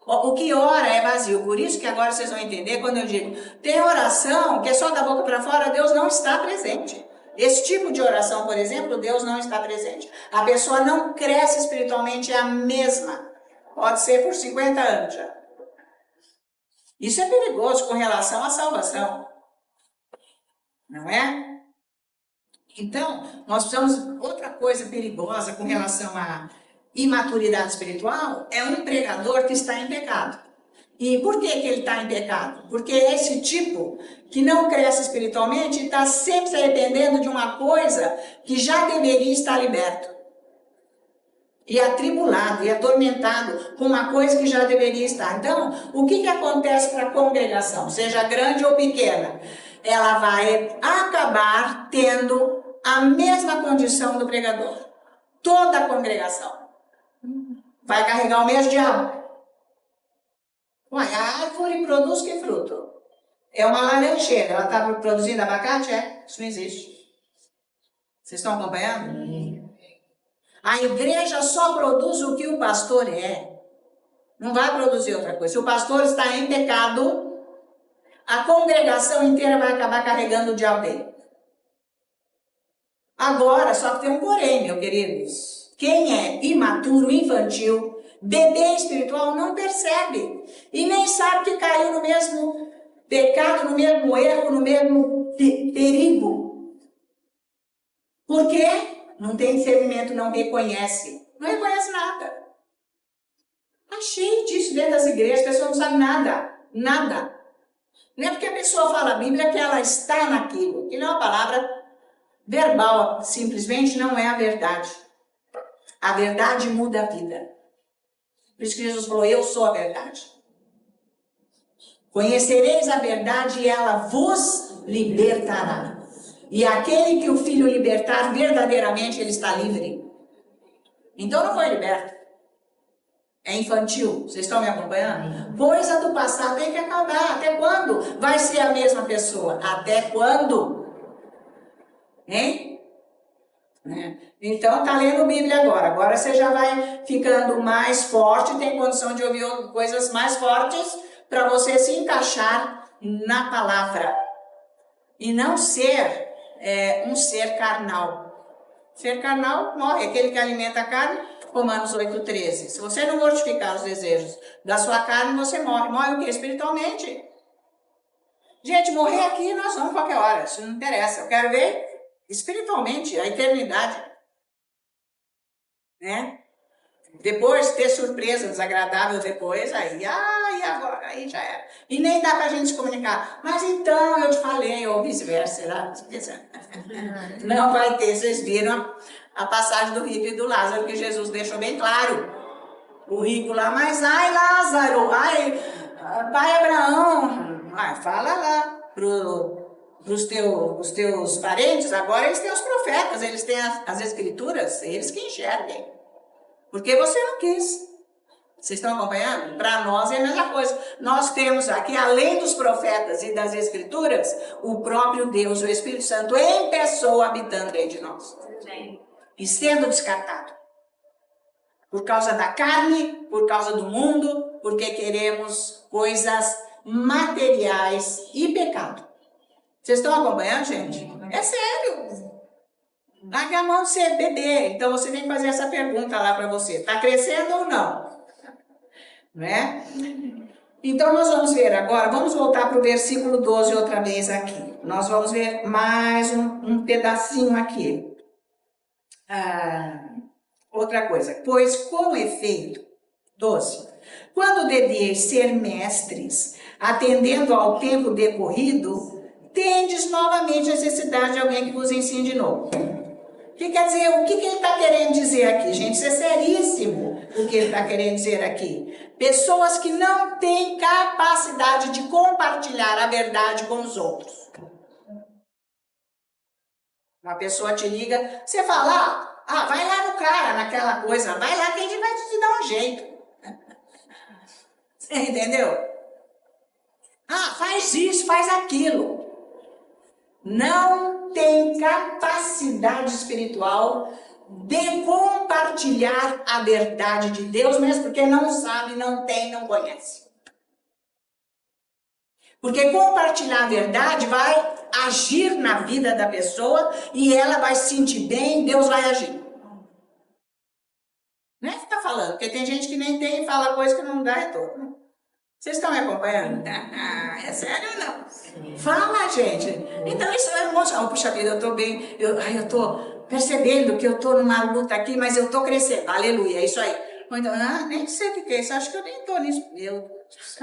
O que ora é vazio. Por isso que agora vocês vão entender quando eu digo, tem oração que é só da boca para fora, Deus não está presente. Esse tipo de oração, por exemplo, Deus não está presente. A pessoa não cresce espiritualmente, é a mesma. Pode ser por 50 anos já. Isso é perigoso com relação à salvação. Não é? Então, nós precisamos... Outra coisa perigosa com relação à imaturidade espiritual é um pregador que está em pecado. E por que ele está em pecado? Porque é esse tipo que não cresce espiritualmente e está sempre se arrependendo de uma coisa que já deveria estar liberto. E atribulado, e atormentado com uma coisa que já deveria estar. Então, o que acontece para a congregação, seja grande ou pequena? Ela vai acabar tendo a mesma condição do pregador. Toda a congregação. Vai carregar o mesmo diabo. Uai, a árvore produz que fruto? É uma laranjeira, ela está produzindo abacate? Isso não existe. Vocês estão acompanhando? A igreja só produz o que o pastor é. Não vai produzir outra coisa. Se o pastor está em pecado, a congregação inteira vai acabar carregando o diabo dele. Agora, só que tem um porém, meus queridos. Quem é imaturo, infantil, bebê espiritual, não percebe. E nem sabe que caiu no mesmo pecado, no mesmo erro, no mesmo perigo. Por quê? Não tem discernimento, não reconhece. Não reconhece nada. Está cheio disso dentro das igrejas, a pessoa não sabe nada. Nada. Não é porque a pessoa fala a Bíblia que ela está naquilo. Que não é uma palavra verbal, simplesmente não é a verdade. A verdade muda a vida. Por isso que Jesus falou, eu sou a verdade. Conhecereis a verdade e ela vos libertará. E aquele que o Filho libertar, verdadeiramente ele está livre. Então não foi liberto. É infantil. Vocês estão me acompanhando? Coisa do passado tem que acabar. Até quando vai ser a mesma pessoa? Até quando? Hein? Então tá lendo Bíblia agora. Agora você já vai ficando mais forte, tem condição de ouvir coisas mais fortes para você se encaixar na palavra. E não ser um ser carnal. Ser carnal morre. Aquele que alimenta a carne, Romanos 8,13. Se você não mortificar os desejos da sua carne, você morre. Morre o quê? Espiritualmente. Gente, morrer aqui nós vamos qualquer hora. Isso não interessa. Eu quero ver espiritualmente, a eternidade. Né? Depois, ter surpresa desagradável depois, aí agora, aí já era. E nem dá pra gente se comunicar. Mas então, eu te falei, ou vice-versa, será? Não vai ter, vocês viram a passagem do rico e do Lázaro, que Jesus deixou bem claro. O rico lá, mas ai Lázaro, ai pai Abraão, fala lá os teus parentes, agora eles têm os profetas, eles têm as escrituras, eles que enxerguem. Porque você não quis. Vocês estão acompanhando? Para nós é a mesma coisa. Nós temos aqui, além dos profetas e das escrituras, o próprio Deus, o Espírito Santo, em pessoa habitando dentro de nós. E sendo descartado. Por causa da carne, por causa do mundo, porque queremos coisas materiais e pecado. Vocês estão acompanhando, gente? É sério. Larga a mão de ser bebê. Então você tem que fazer essa pergunta lá para você. Está crescendo ou não? Né? Então nós vamos ver agora, vamos voltar para o versículo 12 outra vez aqui. Nós vamos ver mais um pedacinho aqui. Outra coisa. Pois com efeito, 12. Quando deveis ser mestres, atendendo ao tempo decorrido, tendes novamente necessidade de alguém que vos ensine de novo. O que quer dizer? O que ele está querendo dizer aqui, gente? Isso é seríssimo o que ele está querendo dizer aqui. Pessoas que não têm capacidade de compartilhar a verdade com os outros. Uma pessoa te liga, você fala, vai lá no cara, naquela coisa, vai lá que ele vai te dar um jeito. Você entendeu? Faz isso, faz aquilo. Não tem capacidade espiritual de compartilhar a verdade de Deus, mesmo porque não sabe, não tem, não conhece. Porque compartilhar a verdade vai agir na vida da pessoa e ela vai se sentir bem, Deus vai agir. Não é que tá falando, porque tem gente que nem tem e fala coisa que não dá retorno. Vocês estão me acompanhando? É sério ou não? Fala, gente. Então isso é emocional. Puxa vida, eu tô bem, eu tô percebendo que eu tô numa luta aqui, mas eu tô crescendo. Aleluia, é isso aí. Ou então, nem sei o que é isso, acho que eu nem tô nisso. Meu Deus.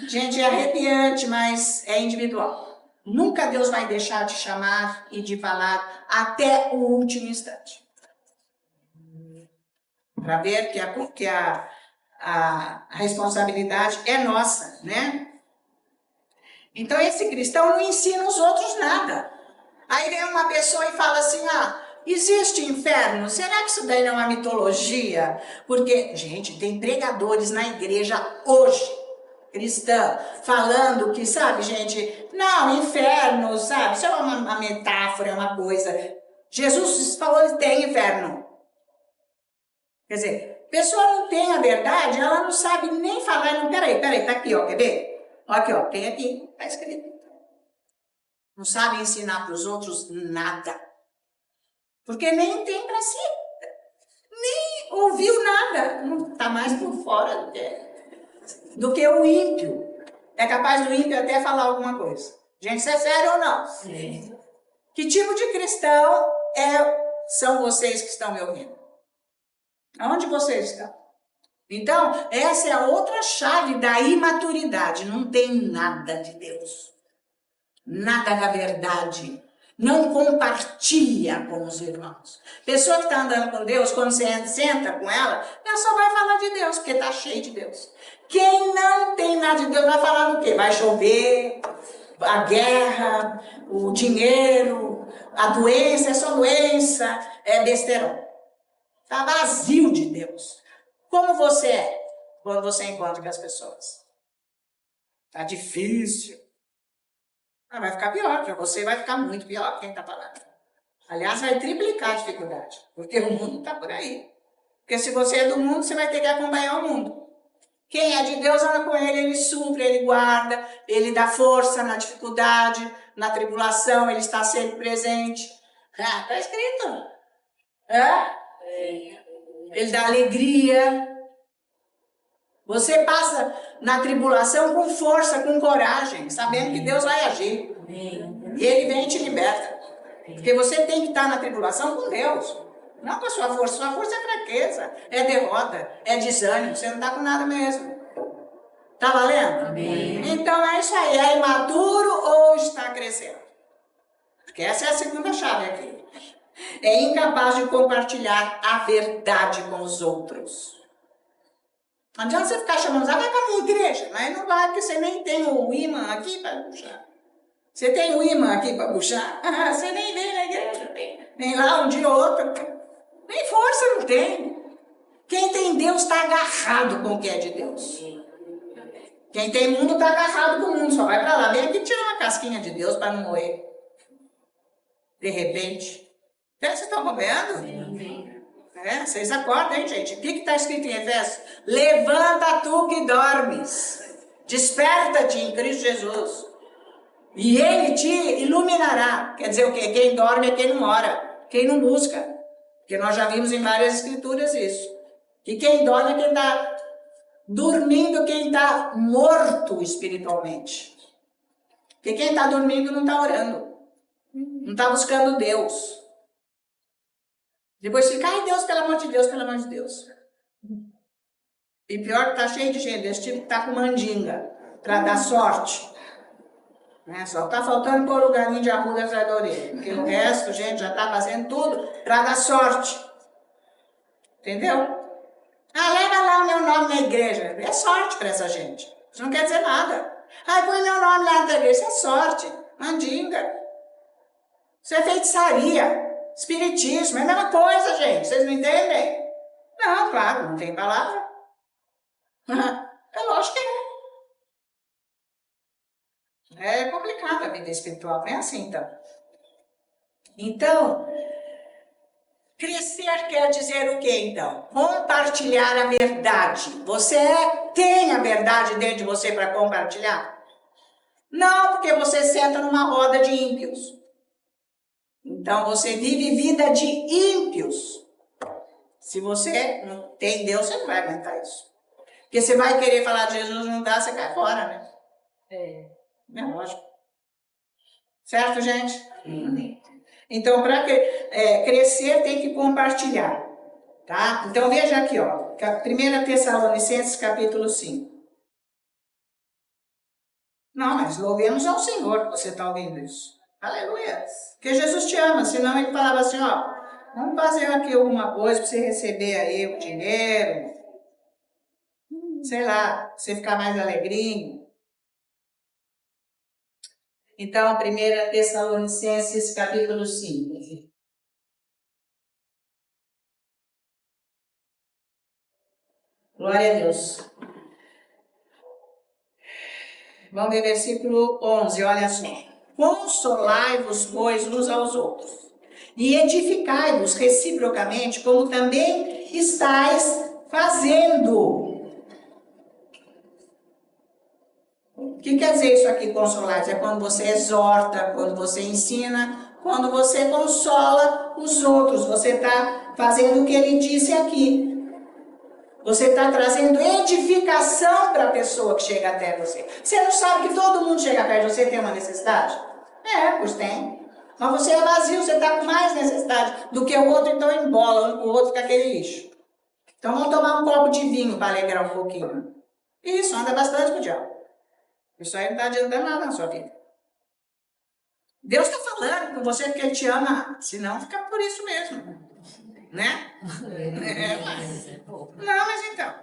Gente, é arrepiante, mas é individual. Nunca Deus vai deixar de chamar e de falar até o último instante. Para ver que a responsabilidade é nossa, né? Então esse cristão não ensina os outros nada. Aí vem uma pessoa e fala assim, Existe inferno? Será que isso daí não é uma mitologia? Porque, gente, tem pregadores na igreja hoje, cristã, falando que, sabe, gente, não, inferno, sabe, isso é uma metáfora, é uma coisa. Jesus falou que tem inferno. Quer dizer, a pessoa não tem a verdade, ela não sabe nem falar, não, peraí, tá aqui, ó, quer ver? Ó, aqui, ó, tem aqui, tá escrito. Não sabe ensinar para os outros nada. Porque nem tem para si. Nem ouviu nada. Não está mais por fora do que o ímpio. É capaz do ímpio até falar alguma coisa. Gente, isso é sério ou não? Sim. Que tipo de cristão são vocês que estão me ouvindo? Aonde vocês estão? Então, essa é a outra chave da imaturidade. Não tem nada de Deus. Nada da verdade. Não compartilha com os irmãos. Pessoa que está andando com Deus, quando você senta com ela só vai falar de Deus, porque está cheio de Deus. Quem não tem nada de Deus vai falar do quê? Vai chover, a guerra, o dinheiro, a doença, é só doença, é besterol. Está vazio de Deus. Como você é quando você encontra com as pessoas? Está difícil. Vai ficar pior, porque você vai ficar muito pior quem está falando. Aliás, vai triplicar a dificuldade, porque o mundo está por aí. Porque se você é do mundo, você vai ter que acompanhar o mundo. Quem é de Deus anda com ele supre, ele guarda, ele dá força na dificuldade, na tribulação, ele está sempre presente. Está escrito. Ele dá alegria. Você passa na tribulação com força, com coragem, sabendo que Deus vai agir. E Ele vem e te liberta. Porque você tem que estar na tribulação com Deus. Não com a sua força. Sua força é fraqueza, é derrota, é desânimo. Você não está com nada mesmo. Tá valendo? Amém. Então é isso aí. É imaturo ou está crescendo? Porque essa é a segunda chave aqui. É incapaz de compartilhar a verdade com os outros. Não adianta você ficar chamando, vai para a minha igreja, mas não vai, porque você nem tem o imã aqui para puxar. Você tem o imã aqui para puxar? Você nem vem na igreja, nem lá um dia ou outro. Nem força não tem. Quem tem Deus está agarrado com o que é de Deus. Quem tem mundo está agarrado com o mundo, só vai para lá. Vem aqui tirar uma casquinha de Deus para não morrer. De repente. Vocês estão vendo? Sim. Vocês acordam, hein, gente? O que está escrito em Efésios? Levanta tu que dormes, desperta-te em Cristo Jesus, e Ele te iluminará. Quer dizer o quê? Quem dorme é quem não ora, quem não busca. Porque nós já vimos em várias escrituras isso. Que quem dorme é quem está dormindo, quem está morto espiritualmente. Porque quem está dormindo não está orando, não está buscando Deus. Depois fica, ai Deus, pelo amor de Deus, pelo amor de Deus. E pior que tá cheio de gente desse tipo que tá com mandinga, para dar sorte. Só tá faltando pôr o galinho de arruda atrás da orelha. Porque o resto, gente, já tá fazendo tudo para dar sorte. Entendeu? Leva lá o meu nome na igreja. É sorte para essa gente. Isso não quer dizer nada. Põe meu nome lá na igreja. Isso é sorte. Mandinga. Isso é feitiçaria. Espiritismo, é a mesma coisa, gente. Vocês não entendem? Não, claro, não tem palavra. É lógico que é. É complicado a vida espiritual, não é assim, então. Então, crescer quer dizer o quê, então? Compartilhar a verdade. Você tem a verdade dentro de você para compartilhar? Não, porque você senta numa roda de ímpios. Então, você vive vida de ímpios. Se você não tem Deus, você não vai aguentar isso. Porque você vai querer falar de Jesus, não dá, você cai fora, né? É lógico. Certo, gente? Então, para crescer, tem que compartilhar. Tá? Então, veja aqui, ó. 1 Tessalonicenses, capítulo 5. Não, mas louvemos ao Senhor que você está ouvindo isso. Aleluia. Porque Jesus te ama, senão ele falava assim, ó, vamos fazer aqui alguma coisa para você receber aí o dinheiro, sei lá, você ficar mais alegrinho. Então, 1 Tessalonicenses, capítulo 5. Glória a Deus. Vamos ver versículo 11, olha só. Consolai-vos, pois, uns aos outros, e edificai-vos reciprocamente, como também estáis fazendo. O que quer dizer isso aqui, consolar? É quando você exorta, quando você ensina, quando você consola os outros. Você está fazendo o que ele disse aqui. Você está trazendo edificação para a pessoa que chega até você. Você não sabe que todo mundo chega perto de você e tem uma necessidade? Pois tem. Mas você é vazio, você está com mais necessidade do que o outro, então embola um com o outro com aquele lixo. Então vamos tomar um copo de vinho para alegrar um pouquinho. Isso, anda bastante com o diabo. Isso aí não está adiantando nada na sua vida. Deus está falando com você porque Ele te ama, senão fica por isso mesmo. Né? Não, mas então.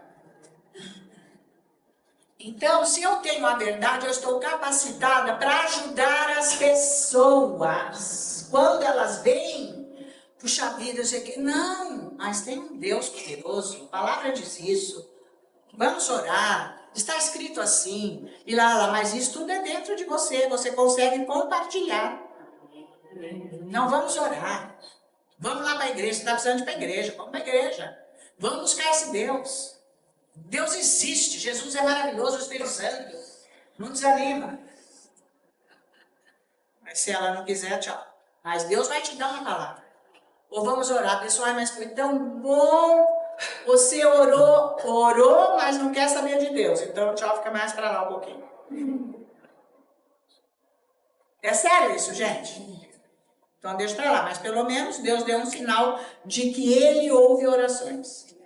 Então, se eu tenho a verdade, eu estou capacitada para ajudar as pessoas. Quando elas vêm, puxa vida, eu sei que. Não, mas tem um Deus poderoso, a palavra diz isso. Vamos orar. Está escrito assim. E lá, mas isso tudo é dentro de você. Você consegue compartilhar. Não, vamos orar. Vamos lá para a igreja. Você está precisando de ir para a igreja. Vamos para a igreja. Vamos buscar esse Deus. Deus existe. Jesus é maravilhoso. O Espírito Santo. Não desanima. Mas se ela não quiser, tchau. Mas Deus vai te dar uma palavra. Ou vamos orar. Pessoal, mas foi tão bom. Você orou, mas não quer saber de Deus. Então, tchau, fica mais para lá um pouquinho. É sério isso, gente? Então, deixa para lá. Mas, pelo menos, Deus deu um sinal de que Ele ouve orações.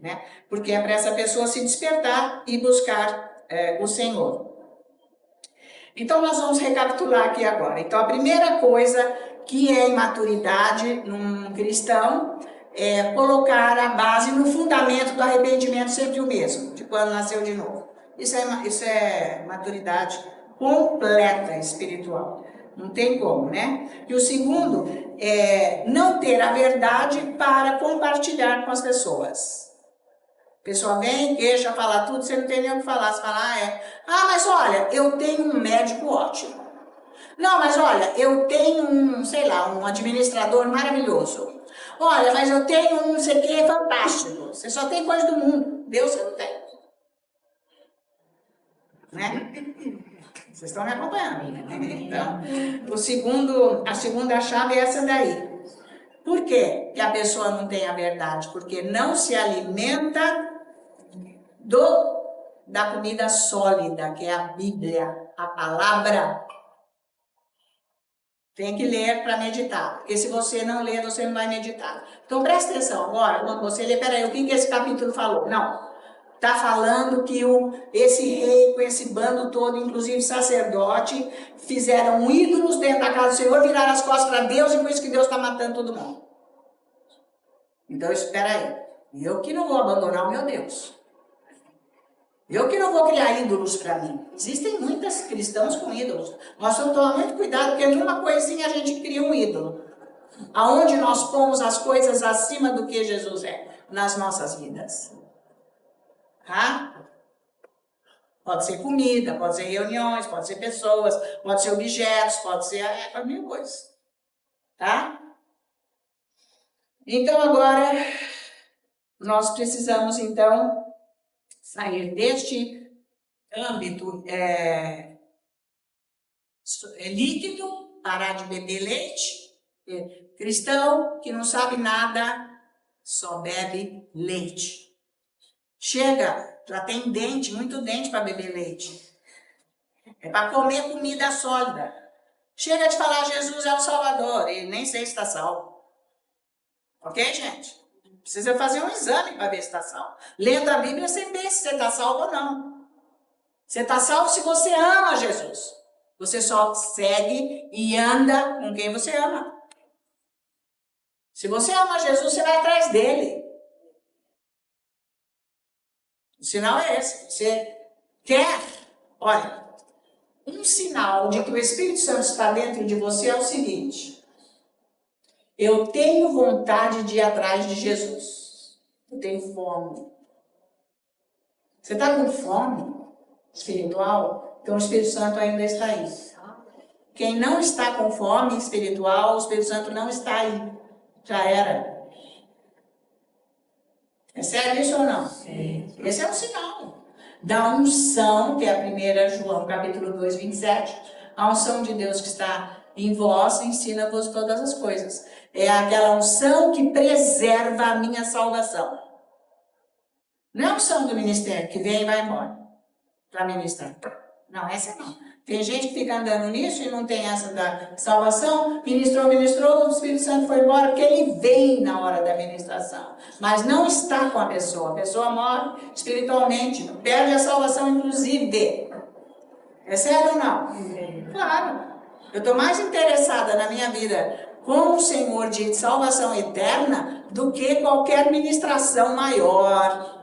Né? Porque é para essa pessoa se despertar e buscar o Senhor. Então, nós vamos recapitular aqui agora. Então, a primeira coisa que é imaturidade num cristão é colocar a base no fundamento do arrependimento sempre o mesmo, de quando nasceu de novo. Isso é maturidade completa espiritual. Não tem como, né? E o segundo é não ter a verdade para compartilhar com as pessoas. A pessoa vem, queixa, fala tudo, você não tem nem o que falar. Você fala, mas olha, eu tenho um médico ótimo. Não, mas olha, eu tenho um administrador maravilhoso. Olha, mas eu tenho não sei o que fantástico. Você só tem coisa do mundo. Deus você não tem. Né? Vocês estão me acompanhando. Então, a segunda chave é essa daí. Por quê que a pessoa não tem a verdade? Porque não se alimenta da comida sólida, que é a Bíblia, a palavra. Tem que ler para meditar, porque se você não ler, você não vai meditar. Então presta atenção agora, quando você lê, peraí, o que esse capítulo falou? Não, está falando que esse rei com esse bando todo, inclusive sacerdote, fizeram ídolos dentro da casa do Senhor, viraram as costas para Deus e por isso que Deus está matando todo mundo. Então espera aí, eu que não vou abandonar o meu Deus. Eu que não vou criar ídolos para mim. Existem muitos cristãos com ídolos. Nós temos que tomar muito cuidado, porque numa coisinha a gente cria um ídolo. Aonde nós pomos as coisas acima do que Jesus é nas nossas vidas. Tá? Pode ser comida, pode ser reuniões, pode ser pessoas, pode ser objetos, pode ser mil coisas. Tá? Então agora nós precisamos então sair deste âmbito líquido, parar de beber leite. Cristão que não sabe nada, só bebe leite. Chega, já tem muito dente para beber leite. É para comer comida sólida. Chega de falar Jesus é o Salvador, e nem sei se está salvo. Ok, gente? Precisa fazer um exame para ver se está salvo. Lendo a Bíblia, você vê se você está salvo ou não. Você está salvo se você ama Jesus. Você só segue e anda com quem você ama. Se você ama Jesus, você vai atrás dele. O sinal é esse. Você quer. Olha, um sinal de que o Espírito Santo está dentro de você é o seguinte. Eu tenho vontade de ir atrás de Jesus. Eu tenho fome. Você está com fome espiritual? Então o Espírito Santo ainda está aí. Quem não está com fome espiritual, o Espírito Santo não está aí. Já era. É sério isso ou não? Sim. Esse é um sinal da unção, que é a 1 João capítulo 2, 27. A unção de Deus que está em vós ensina-vos todas as coisas. É aquela unção que preserva a minha salvação. Não é a unção do ministério que vem e vai embora para ministrar. Não, essa não. Tem gente que fica andando nisso e não tem essa da salvação. Ministrou, o Espírito Santo foi embora porque ele vem na hora da ministração. Mas não está com a pessoa. A pessoa morre espiritualmente, perde a salvação inclusive. É sério ou não? Claro. Eu estou mais interessada na minha vida com o Senhor de salvação eterna do que qualquer ministração maior.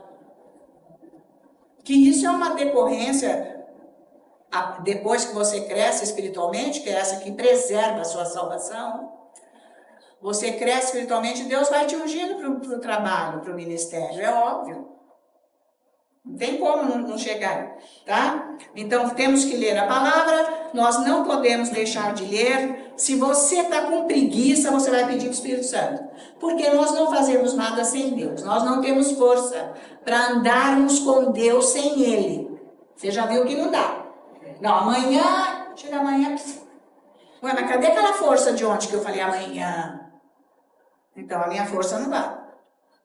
Que isso é uma decorrência, depois que você cresce espiritualmente, que é essa que preserva a sua salvação, você cresce espiritualmente, Deus vai te ungindo para o trabalho, para o ministério, é óbvio. Não tem como não chegar, tá? Então, temos que ler a palavra, nós não podemos deixar de ler. Se você está com preguiça, você vai pedir o Espírito Santo. Porque nós não fazemos nada sem Deus. Nós não temos força para andarmos com Deus sem Ele. Você já viu que não dá. Não, amanhã, chega amanhã. Ué, mas cadê aquela força de ontem que eu falei amanhã? Então, a minha força não vai.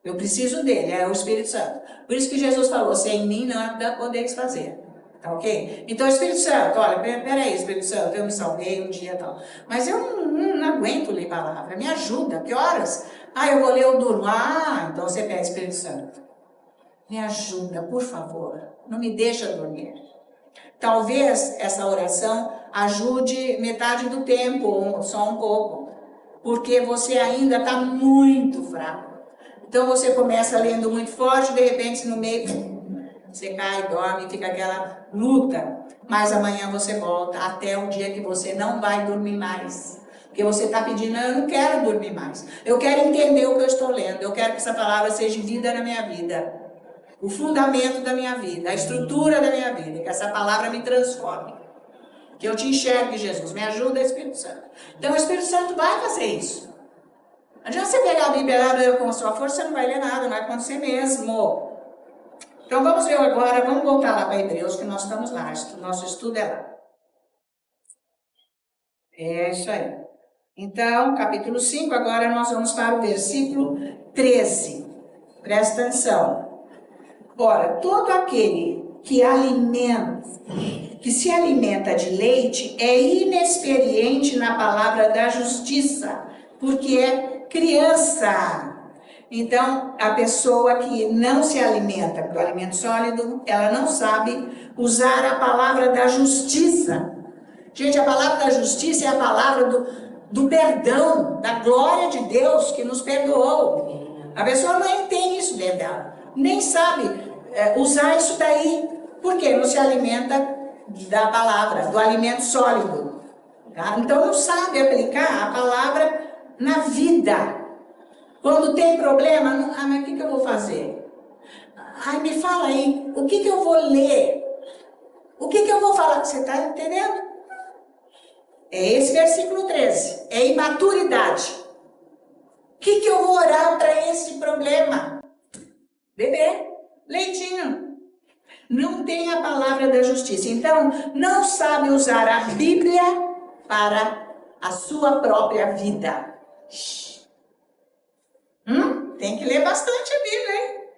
Eu preciso dele, é o Espírito Santo. Por isso que Jesus falou, se é em mim, nada podeis fazer. Tá ok? Então, Espírito Santo, olha, peraí, Espírito Santo, eu me salvei um dia e tal. Mas eu não aguento ler palavra, me ajuda, que horas? Eu vou ler, eu durmo. Então você pede Espírito Santo. Me ajuda, por favor, não me deixa dormir. Talvez essa oração ajude metade do tempo, só um pouco. Porque você ainda está muito fraco. Então você começa lendo muito forte, de repente no meio você cai, dorme, fica aquela luta. Mas amanhã você volta até o dia que você não vai dormir mais. Porque você está pedindo, eu não quero dormir mais. Eu quero entender o que eu estou lendo. Eu quero que essa palavra seja vida na minha vida. O fundamento da minha vida, a estrutura da minha vida. Que essa palavra me transforme. Que eu te enxergue, Jesus. Me ajuda, Espírito Santo. Então o Espírito Santo vai fazer isso. Não adianta você pegar a Bíblia ler com a sua força, você não vai ler nada, não vai acontecer mesmo. Então vamos ver agora, vamos voltar lá para Hebreus, que nós estamos lá, nosso estudo é lá. É isso aí. Então, capítulo 5, agora nós vamos para o versículo 13. Presta atenção. Ora, todo aquele que se alimenta de leite é inexperiente na palavra da justiça, porque é criança. Então, a pessoa que não se alimenta do alimento sólido, ela não sabe usar a palavra da justiça. Gente, a palavra da justiça é a palavra do perdão, da glória de Deus que nos perdoou. A pessoa nem tem isso dentro dela, nem sabe usar isso daí. Por quê? Não se alimenta da palavra, do alimento sólido. Tá? Então, não sabe aplicar a palavra na vida. Quando tem problema, mas o que eu vou fazer? Me fala aí, o que eu vou ler? O que eu vou falar? Você está entendendo? É esse versículo 13. É imaturidade. O que eu vou orar para esse problema? Bebê, leitinho. Não tem a palavra da justiça. Então, não sabe usar a Bíblia para a sua própria vida. Tem que ler bastante a Bíblia, hein?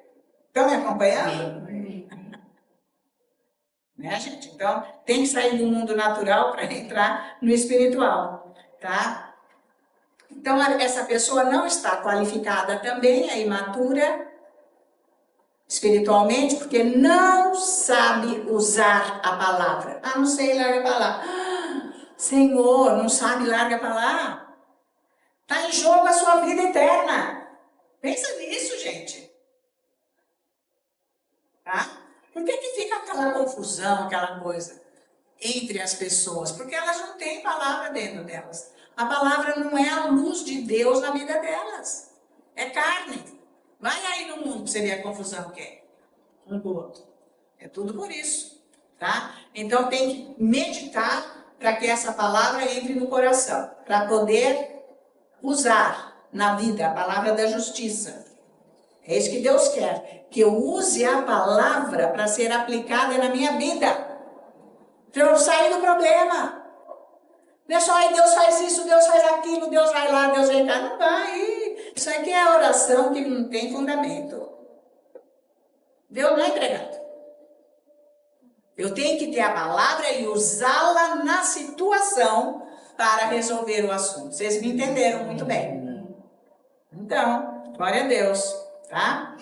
Estão me acompanhando? Né, gente? Então, tem que sair do mundo natural para entrar no espiritual, tá? Então, essa pessoa não está qualificada também, é imatura espiritualmente, porque não sabe usar a palavra. Não sei, larga para lá. Senhor, não sabe, larga para lá. Está em jogo a sua vida eterna. Pensa nisso, gente. Tá? Por que fica aquela confusão, aquela coisa entre as pessoas? Porque elas não têm palavra dentro delas. A palavra não é a luz de Deus na vida delas. É carne. Vai aí no mundo para você ver a confusão que é. Um com o outro. É tudo por isso, tá? Então tem que meditar para que essa palavra entre no coração, para poder usar na vida a palavra da justiça. É isso que Deus quer, que eu use a palavra para ser aplicada na minha vida, para eu sair do problema. Não é só aí Deus faz isso, Deus faz aquilo, Deus vai lá, Deus vem cá. Não vai. Isso aqui é oração que não tem fundamento. Deus não é empregado. Eu tenho que ter a palavra e usá-la na situação para resolver o assunto. Vocês me entenderam muito bem. Então, glória a Deus, tá?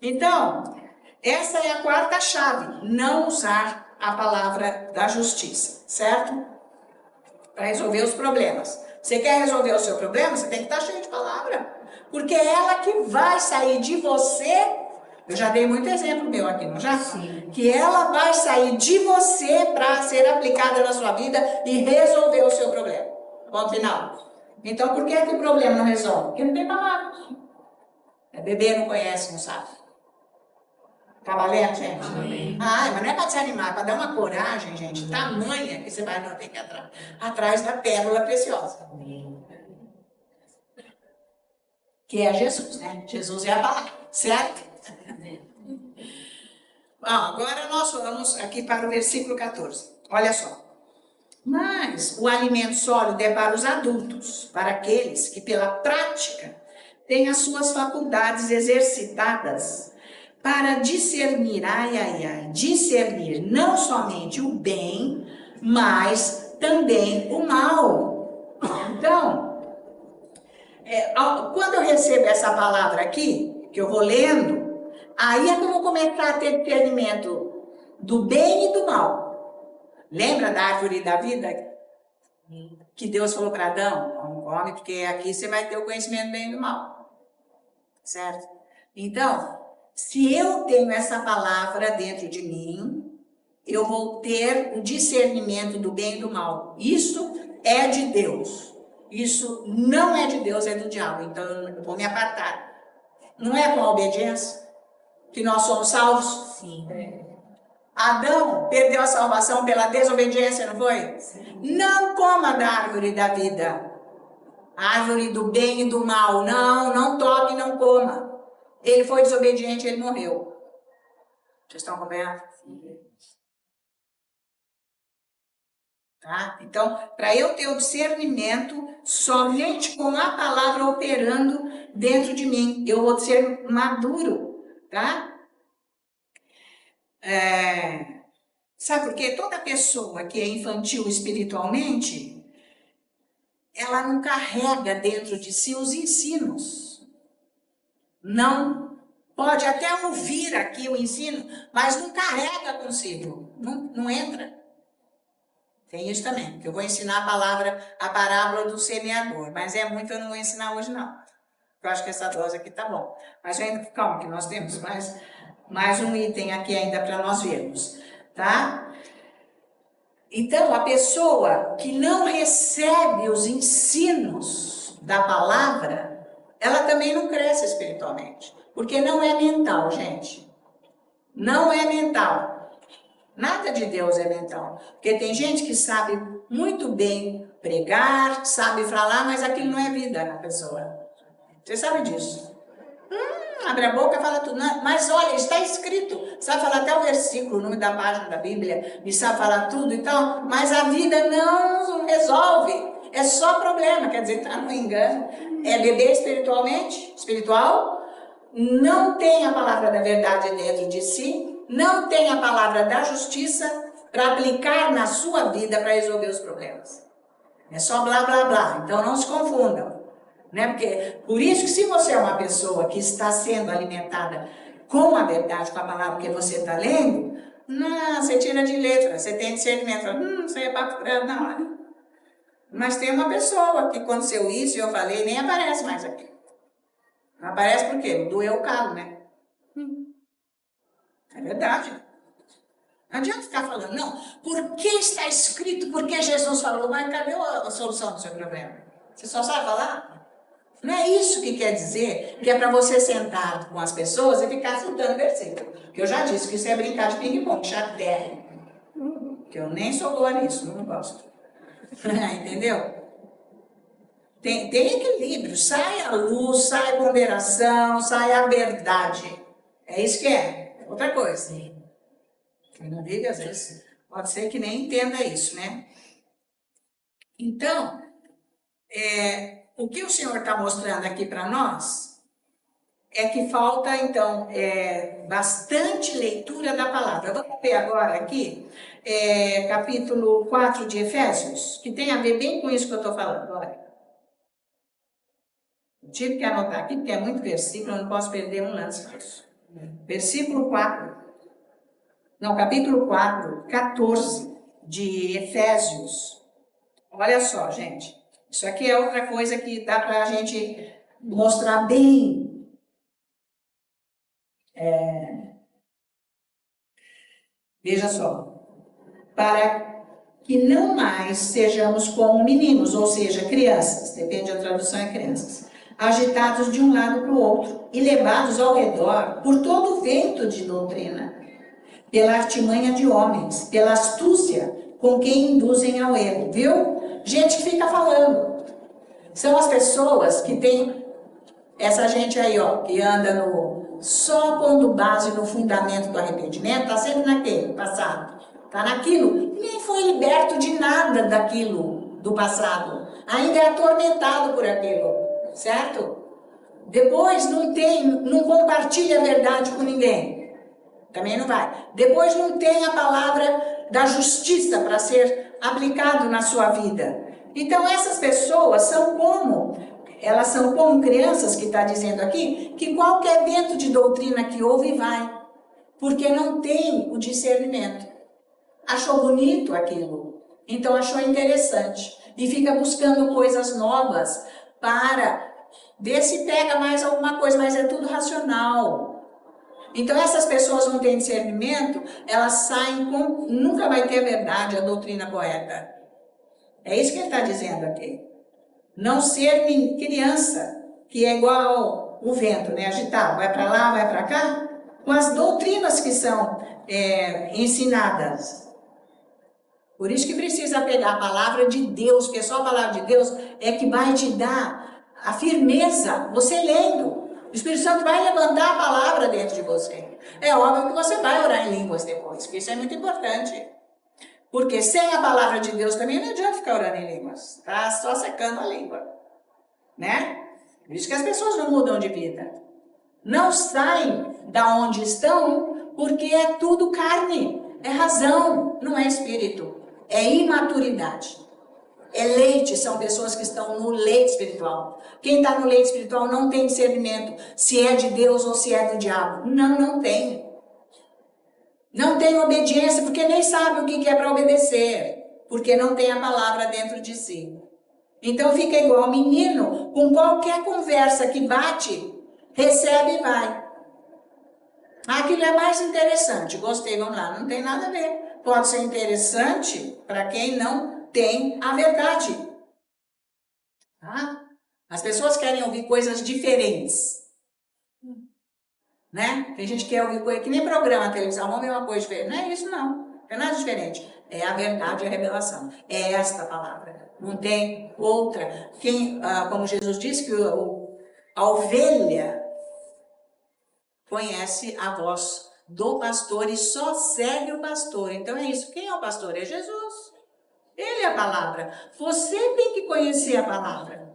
Então, essa é a quarta chave. Não usar a palavra da justiça, certo? Para resolver os problemas. Você quer resolver o seu problema? Você tem que estar cheio de palavra. Porque é ela que vai sair de você. Eu já dei muito exemplo meu aqui, não já? Sim. Que ela vai sair de você para ser aplicada na sua vida e resolver o seu problema. Ponto final. Então, por que o problema não resolve? Porque não tem palavra. Bebê não conhece, não sabe. Tá valendo, gente? Amém. Mas não é para desanimar, é para dar uma coragem, gente, tamanha que você vai não ter que ir atrás da pérola preciosa. Que é Jesus, né? Jesus é a palavra, certo? Bom, agora nós vamos aqui para o versículo 14. Olha só. Mas o alimento sólido é para os adultos, para aqueles que pela prática têm as suas faculdades exercitadas para discernir, discernir não somente o bem, mas também o mal. Então, quando eu recebo essa palavra aqui, que eu vou lendo, aí é que eu vou começar a ter discernimento do bem e do mal. Lembra da árvore da vida? Que Deus falou para Adão, não come, porque aqui você vai ter o conhecimento do bem e do mal. Certo? Então, se eu tenho essa palavra dentro de mim, eu vou ter o discernimento do bem e do mal. Isso é de Deus. Isso não é de Deus, é do diabo. Então eu vou me apartar. Não é com a obediência que nós somos salvos? Sim. Adão perdeu a salvação pela desobediência, não foi? Sim. Não coma da árvore da vida. Árvore do bem e do mal. Não toque, não coma. Ele foi desobediente, ele morreu. Vocês estão acompanhando? Sim. Tá? Então, para eu ter o discernimento, somente com a palavra operando dentro de mim, eu vou ser maduro, tá? Sabe por quê? Toda pessoa que é infantil espiritualmente, ela não carrega dentro de si os ensinos. Não pode até ouvir aqui o ensino, mas não carrega consigo, não entra. Tem isso também, que eu vou ensinar a parábola do semeador, mas é muito, eu não vou ensinar hoje não. Eu acho que essa dose aqui tá bom. Mas ainda, calma, que nós temos mais um item aqui ainda para nós vermos, tá? Então, a pessoa que não recebe os ensinos da palavra, ela também não cresce espiritualmente, porque não é mental, gente. Não é mental. Nada de Deus é mental. Porque tem gente que sabe muito bem pregar, sabe falar, mas aquilo não é vida na pessoa. Você sabe disso. Abre a boca e fala tudo. Não, mas olha, está escrito. Sabe falar até o versículo, o nome da página da Bíblia, e sabe falar tudo e tal, mas a vida não resolve. É só problema, quer dizer, tá no engano. É beber espiritual, não tem a palavra da verdade dentro de si, não tem a palavra da justiça para aplicar na sua vida para resolver os problemas. É só blá, blá, blá. Então não se confundam. Né? Porque, por isso que se você é uma pessoa que está sendo alimentada com a verdade, com a palavra que você está lendo, não, você tira de letra, você tem discernimento. Isso aí é papo na hora. Mas tem uma pessoa que aconteceu isso e eu falei, nem aparece mais aqui. Não aparece por quê? Doeu o calo, né? É verdade. Não adianta ficar falando, não, porque está escrito, porque Jesus falou, mas cadê a solução do seu problema? Você só sabe falar? Não é isso que quer dizer que é para você sentar com as pessoas e ficar citando versículo. Que eu já disse que isso é brincar de ping-pong, chateia. Que eu nem sou boa nisso, não gosto. Entendeu? Tem equilíbrio, sai a luz, sai a ponderação, sai a verdade. É isso que é. Outra coisa. Quem não vive, às vezes, pode ser que nem entenda isso, né? Então, o que o Senhor está mostrando aqui para nós é que falta, então, bastante leitura da palavra. Vamos ver agora aqui, capítulo 4 de Efésios, que tem a ver bem com isso que eu estou falando. Olha. Eu tive que anotar aqui, porque é muito versículo, eu não posso perder um lance disso. Versículo 4. Não, capítulo 4, 14 de Efésios. Olha só, gente. Isso aqui é outra coisa que dá para a gente mostrar bem. Veja só. Para que não mais sejamos como meninos, ou seja, crianças. Depende da tradução, é crianças. Agitados de um lado para o outro e levados ao redor por todo o vento de doutrina, pela artimanha de homens, pela astúcia com quem induzem ao erro, viu? Gente que fica falando. São as pessoas que tem essa gente aí, ó, que anda só pondo base no fundamento do arrependimento, tá sempre naquele passado, tá naquilo, e nem foi liberto de nada daquilo do passado, ainda é atormentado por aquilo, certo? Depois não compartilha a verdade com ninguém, também não vai. Depois não tem a palavra da justiça para ser aplicado na sua vida. Então essas pessoas são como? Elas são como crianças, que está dizendo aqui, que qualquer vento de doutrina que ouve vai, porque não tem o discernimento. Achou bonito aquilo, então achou interessante, e fica buscando coisas novas para ver se pega mais alguma coisa, mas é tudo racional. Então essas pessoas não têm discernimento, elas saem com... Nunca vai ter a verdade, a doutrina correta. É isso que ele está dizendo aqui. Não ser criança, que é igual o vento, né? Agitado, vai para lá, vai para cá, com as doutrinas que são ensinadas. Por isso que precisa pegar a palavra de Deus, porque só a palavra de Deus é que vai te dar a firmeza, você lendo. O Espírito Santo vai levantar a palavra dentro de você. É óbvio que você vai orar em línguas depois, porque isso é muito importante. Porque sem a palavra de Deus também não adianta ficar orando em línguas. Está só secando a língua. Né? Por isso que as pessoas não mudam de vida. Não saem da onde estão, porque é tudo carne. É razão, não é espírito. É imaturidade. É leite, são pessoas que estão no leite espiritual. Quem está no leite espiritual não tem discernimento se é de Deus ou se é do diabo. Não tem. Não tem obediência, porque nem sabe o que é para obedecer, porque não tem a palavra dentro de si. Então fica igual menino, com qualquer conversa que bate, recebe e vai. Aquilo é mais interessante, gostei, vamos lá, não tem nada a ver. Pode ser interessante para quem não tem a verdade. Tá? As pessoas querem ouvir coisas diferentes. Né? Tem gente que quer ouvir coisa que nem programa na televisão, vamos ver uma coisa diferente. Não é isso, não. Não é nada diferente. É a verdade e a revelação. É esta palavra. Não tem outra. Como Jesus disse, que a ovelha conhece a voz do pastor e só segue o pastor. Então é isso. Quem é o pastor? É Jesus. Ele é a palavra. Você tem que conhecer a palavra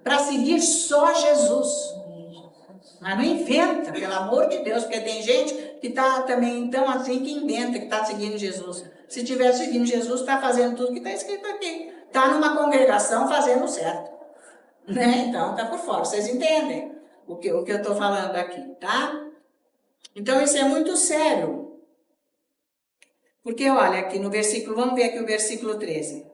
para seguir só Jesus. Mas não inventa, pelo amor de Deus, porque tem gente que está também então assim que inventa que está seguindo Jesus. Se estiver seguindo Jesus, está fazendo tudo que está escrito aqui. Está numa congregação fazendo certo. Né? Então está por fora. Vocês entendem o que eu estou falando aqui, tá? Então isso é muito sério. Porque olha aqui no versículo, vamos ver aqui o versículo 13.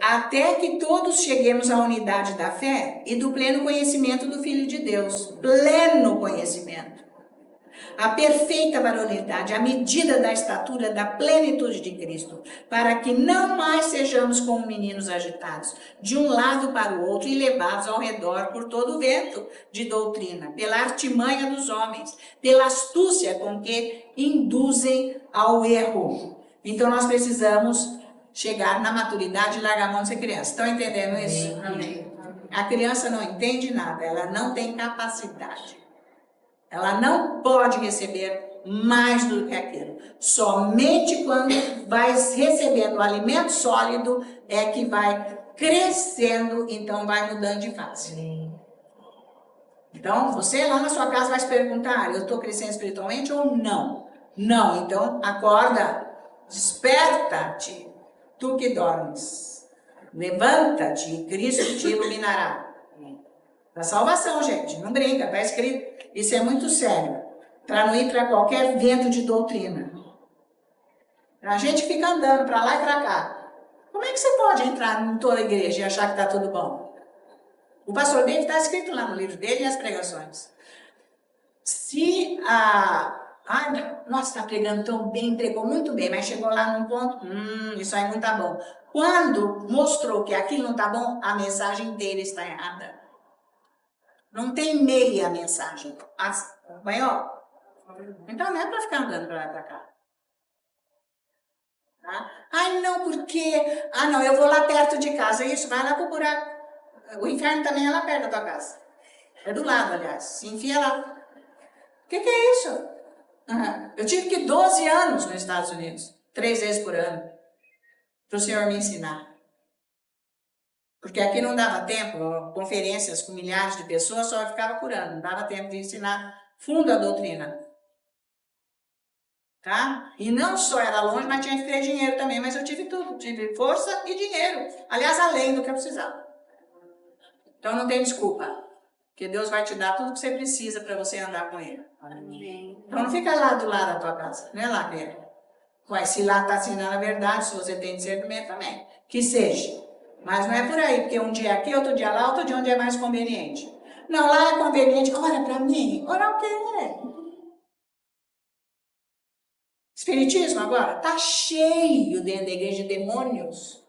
Até que todos cheguemos à unidade da fé e do pleno conhecimento do Filho de Deus. Pleno conhecimento. a perfeita varonilidade, a medida da estatura da plenitude de Cristo, para que não mais sejamos como meninos agitados, de um lado para o outro e levados ao redor por todo o vento de doutrina, pela artimanha dos homens, pela astúcia com que induzem ao erro. Então nós precisamos chegar na maturidade e largar a mão de ser criança. Estão entendendo isso? Amém. A criança não entende nada, ela não tem capacidade. Ela não pode receber mais do que aquilo. Somente quando vai recebendo o alimento sólido é que vai crescendo, então vai mudando de fase. Então, você lá na sua casa vai se perguntar, eu estou crescendo espiritualmente ou não? Não, então acorda, desperta-te, tu que dormes. Levanta-te e Cristo te iluminará. Da salvação, gente, não brinca, está escrito. Isso é muito sério, para não ir para qualquer vento de doutrina. A gente fica andando para lá e para cá. Como é que você pode entrar em toda a igreja e achar que está tudo bom? O pastor David está escrito lá no livro dele e as pregações. Se a... Ai, nossa, está pregando tão bem, pregou muito bem, mas chegou lá num ponto, isso aí não está bom. Quando mostrou que aquilo não está bom, a mensagem dele está errada. Não tem meia mensagem. Maior. Então não é para ficar andando para lá e para cá. Tá? Ai, não, porque... Ah, não, eu vou lá perto de casa. Isso, vai lá pro buraco. O inferno também é lá perto da tua casa. É do lado, aliás. Se enfia lá. O que é isso? Eu tive que ir 12 anos nos Estados Unidos. 3 vezes por ano. Para o Senhor me ensinar. Porque aqui não dava tempo, conferências com milhares de pessoas, só eu ficava curando, não dava tempo de ensinar fundo a doutrina. Tá? E não só era longe, mas tinha que ter dinheiro também, mas eu tive tudo, tive força e dinheiro. Aliás, além do que eu precisava. Então não tem desculpa, porque Deus vai te dar tudo que você precisa para você andar com Ele. Amém. Então não fica lá do lado da tua casa, não é lá dentro. Mas se lá está ensinando a verdade, se você tem discernimento também, que seja. Mas não é por aí, porque um dia aqui, outro dia lá, outro dia onde é mais conveniente. Não, lá é conveniente, ora para mim, ora o quê? Espiritismo agora está cheio dentro da igreja de demônios.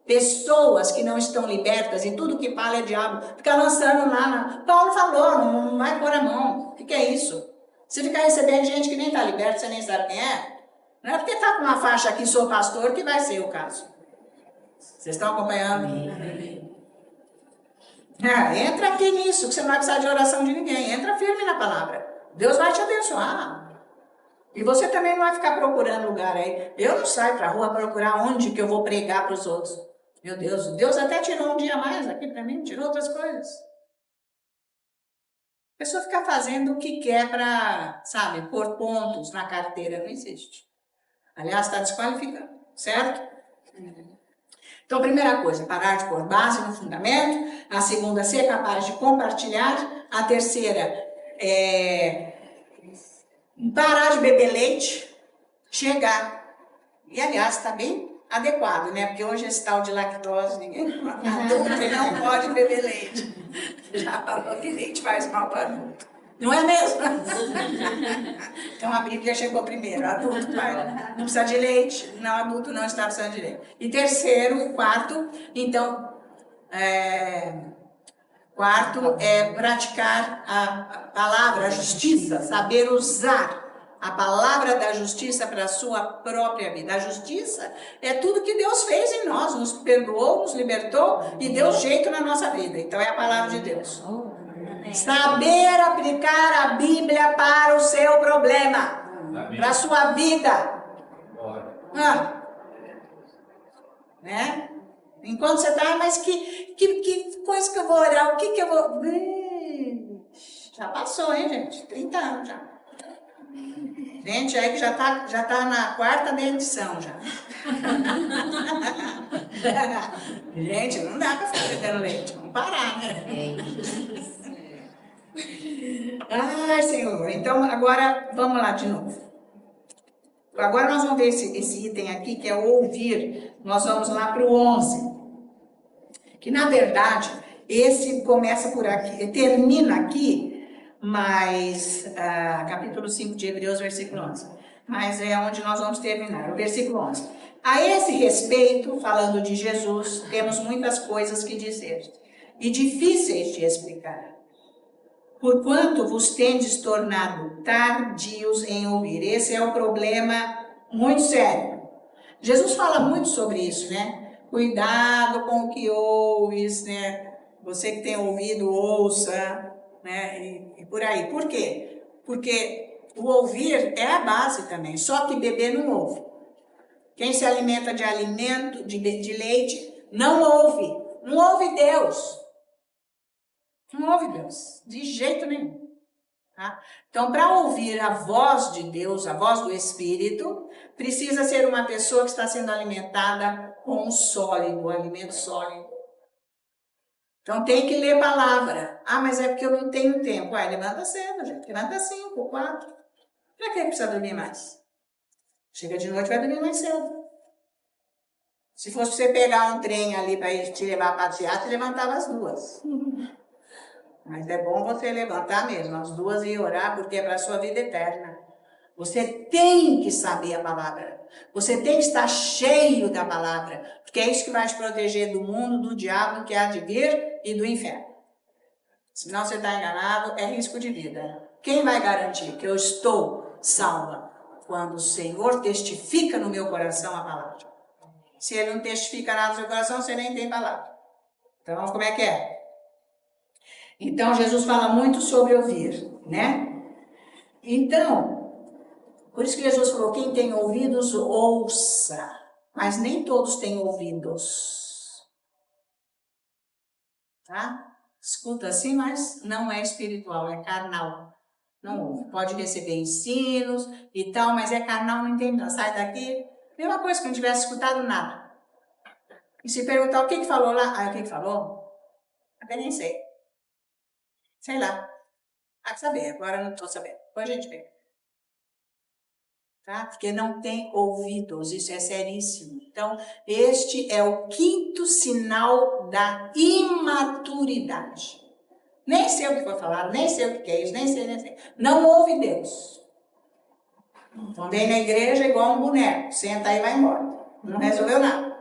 Pessoas que não estão libertas e tudo que fala é diabo. Fica lançando lá. Paulo falou, não vai pôr a mão. O que é isso? Se ficar recebendo gente que nem está liberta, você nem sabe quem é. Não é porque está com uma faixa aqui, sou pastor, que vai ser o caso. Vocês estão acompanhando? Entra aqui nisso, que você não vai precisar de oração de ninguém. Entra firme na palavra. Deus vai te abençoar. E você também não vai ficar procurando lugar aí. Eu não saio para a rua procurar onde que eu vou pregar para os outros. Meu Deus, Deus até tirou um dia mais aqui para mim, tirou outras coisas. A pessoa fica fazendo o que quer para, sabe, pôr pontos na carteira. Não existe. Aliás, está desqualificando, certo? Então, a primeira coisa, parar de pôr base no fundamento. A segunda, ser capaz de compartilhar. A terceira, parar de beber leite, chegar. E, aliás, está bem adequado, né? Porque hoje esse tal de lactose, ninguém adulto não pode beber leite. Já falou que leite faz mal para adulto. Não é mesmo? Então a Bíblia chegou primeiro. Adulto não precisa de leite. Não, adulto não está precisando de leite. E terceiro, quarto, então, quarto é praticar a palavra, a justiça, saber usar a palavra da justiça para a sua própria vida. A justiça é tudo que Deus fez em nós, nos perdoou, nos libertou e deu jeito na nossa vida. Então é a palavra de Deus. Saber aplicar a Bíblia para o seu problema, para a sua vida. Né? Enquanto você está, mas que coisa que eu vou orar, o que eu vou... Já passou, hein, gente? 30 anos já. Gente aí que já tá na 4ª edição já. Gente, não dá para ficar bebendo leite. Vamos parar, né? Ai, Senhor. Então, agora, vamos lá de novo. Agora nós vamos ver esse item aqui, que é o ouvir. Nós vamos lá para o 11. Que, na verdade, esse começa por aqui, termina aqui, mas capítulo 5 de Hebreus, versículo 11. Mas é onde nós vamos terminar, o versículo 11. A esse respeito, falando de Jesus, temos muitas coisas que dizer, e difíceis de explicar. Porquanto vos tendes tornado tardios em ouvir. Esse é um problema muito sério. Jesus fala muito sobre isso, né? Cuidado com o que ouves, né? Você que tem ouvido, ouça, né? E por aí. Por quê? Porque o ouvir é a base também, só que beber não ouve. Quem se alimenta de alimento, de leite, não ouve Deus. Não ouve Deus, de jeito nenhum. Tá? Então, para ouvir a voz de Deus, a voz do Espírito, precisa ser uma pessoa que está sendo alimentada com um sólido, um alimento sólido. Então, tem que ler palavra. Ah, mas é porque eu não tenho tempo. Levanta cedo, gente. Levanta 5, 4. Para que precisa dormir mais? Chega de noite, vai dormir mais cedo. Se fosse você pegar um trem ali para ir te levar para teatro, levantava às 2. Mas é bom você levantar mesmo, às 2 e orar, porque é para a sua vida eterna. Você tem que saber a palavra. Você tem que estar cheio da palavra. Porque é isso que vai te proteger do mundo, do diabo que há de vir e do inferno. Senão você está enganado, é risco de vida. Quem vai garantir que eu estou salva? Quando o Senhor testifica no meu coração a palavra. Se Ele não testifica nada no seu coração, você nem tem palavra. Então, como é que é? Então, Jesus fala muito sobre ouvir, né? Então, por isso que Jesus falou, quem tem ouvidos, ouça. Mas nem todos têm ouvidos. Tá? Escuta assim, mas não é espiritual, é carnal. Não ouve. Pode receber ensinos e tal, mas é carnal, não entende não. Sai daqui, mesma coisa que não tivesse escutado nada. E se perguntar o que falou lá, o que falou? Até nem sei. Sei lá. Ah, saber, agora eu não estou sabendo. Depois a gente vê. Tá? Porque não tem ouvidos, isso é seríssimo. Então, este é o 5º sinal da imaturidade. Nem sei o que foi falado, nem sei o que é isso, nem sei. Não ouve Deus. Então, vem na igreja igual um boneco, senta aí e vai embora. Não resolveu nada.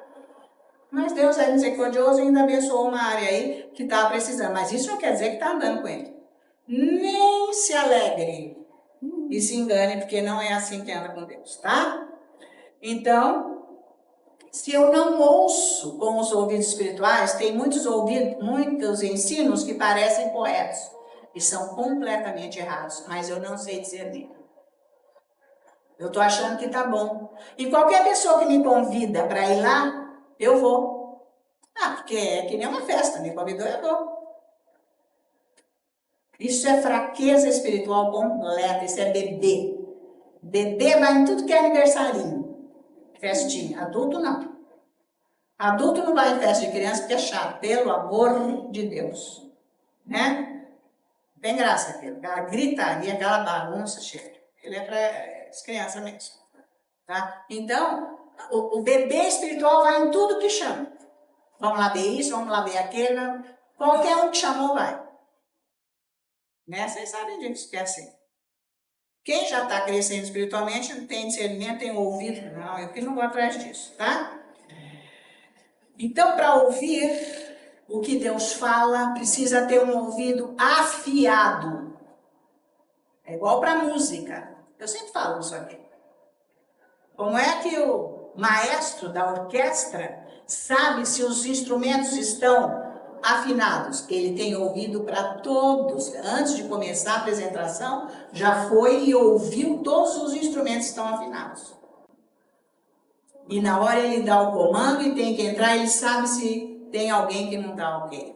Mas Deus é misericordioso e ainda abençoou uma área aí que estava precisando. Mas isso não quer dizer que está andando com ele. Nem se alegre e se engane, porque não é assim que anda com Deus, tá? Então, se eu não ouço com os ouvidos espirituais, tem muitos ensinos que parecem corretos e são completamente errados, mas eu não sei discernir. Eu estou achando que tá bom. E qualquer pessoa que me convida para ir lá, eu vou. Porque é que nem uma festa, me convidou, eu vou. Isso é fraqueza espiritual completa, isso é bebê. Bebê vai em tudo que é aniversarinho, festinha. Adulto não. Adulto não vai em festa de criança porque é chato, pelo amor de Deus. Né? Tem graça aquilo, aquela gritaria, aquela bagunça chega. Ele é para as crianças mesmo. Tá? Então, o bebê espiritual vai em tudo que chama. Vamos lá ver isso, vamos lá ver aquilo. Qualquer um que chamou vai. Né? Vocês sabem disso que é assim. Quem já está crescendo espiritualmente, tem discernimento, tem ouvido. Não, eu que não vou atrás disso, tá? Então, para ouvir o que Deus fala, precisa ter um ouvido afiado. É igual para música. Eu sempre falo isso aqui. Como é que o maestro da orquestra sabe se os instrumentos estão afinados? Ele tem ouvido para todos. Antes de começar a apresentação, já foi e ouviu todos os instrumentos que estão afinados. E na hora ele dá o comando e tem que entrar, ele sabe se tem alguém que não está ok.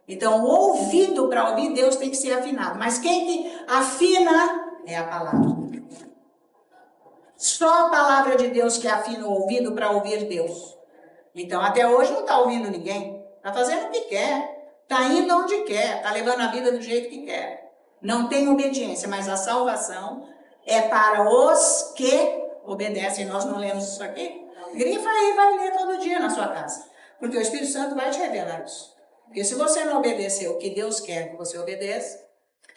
Então, o ouvido para ouvir Deus tem que ser afinado. Mas quem que afina é a palavra. Só a palavra de Deus que afina o ouvido para ouvir Deus. Então, até hoje não está ouvindo ninguém. Está fazendo o que quer. Está indo onde quer. Está levando a vida do jeito que quer. Não tem obediência, mas a salvação é para os que obedecem. Nós não lemos isso aqui? Grifa aí, vai ler todo dia na sua casa. Porque o Espírito Santo vai te revelar isso. Porque se você não obedecer o que Deus quer que você obedeça,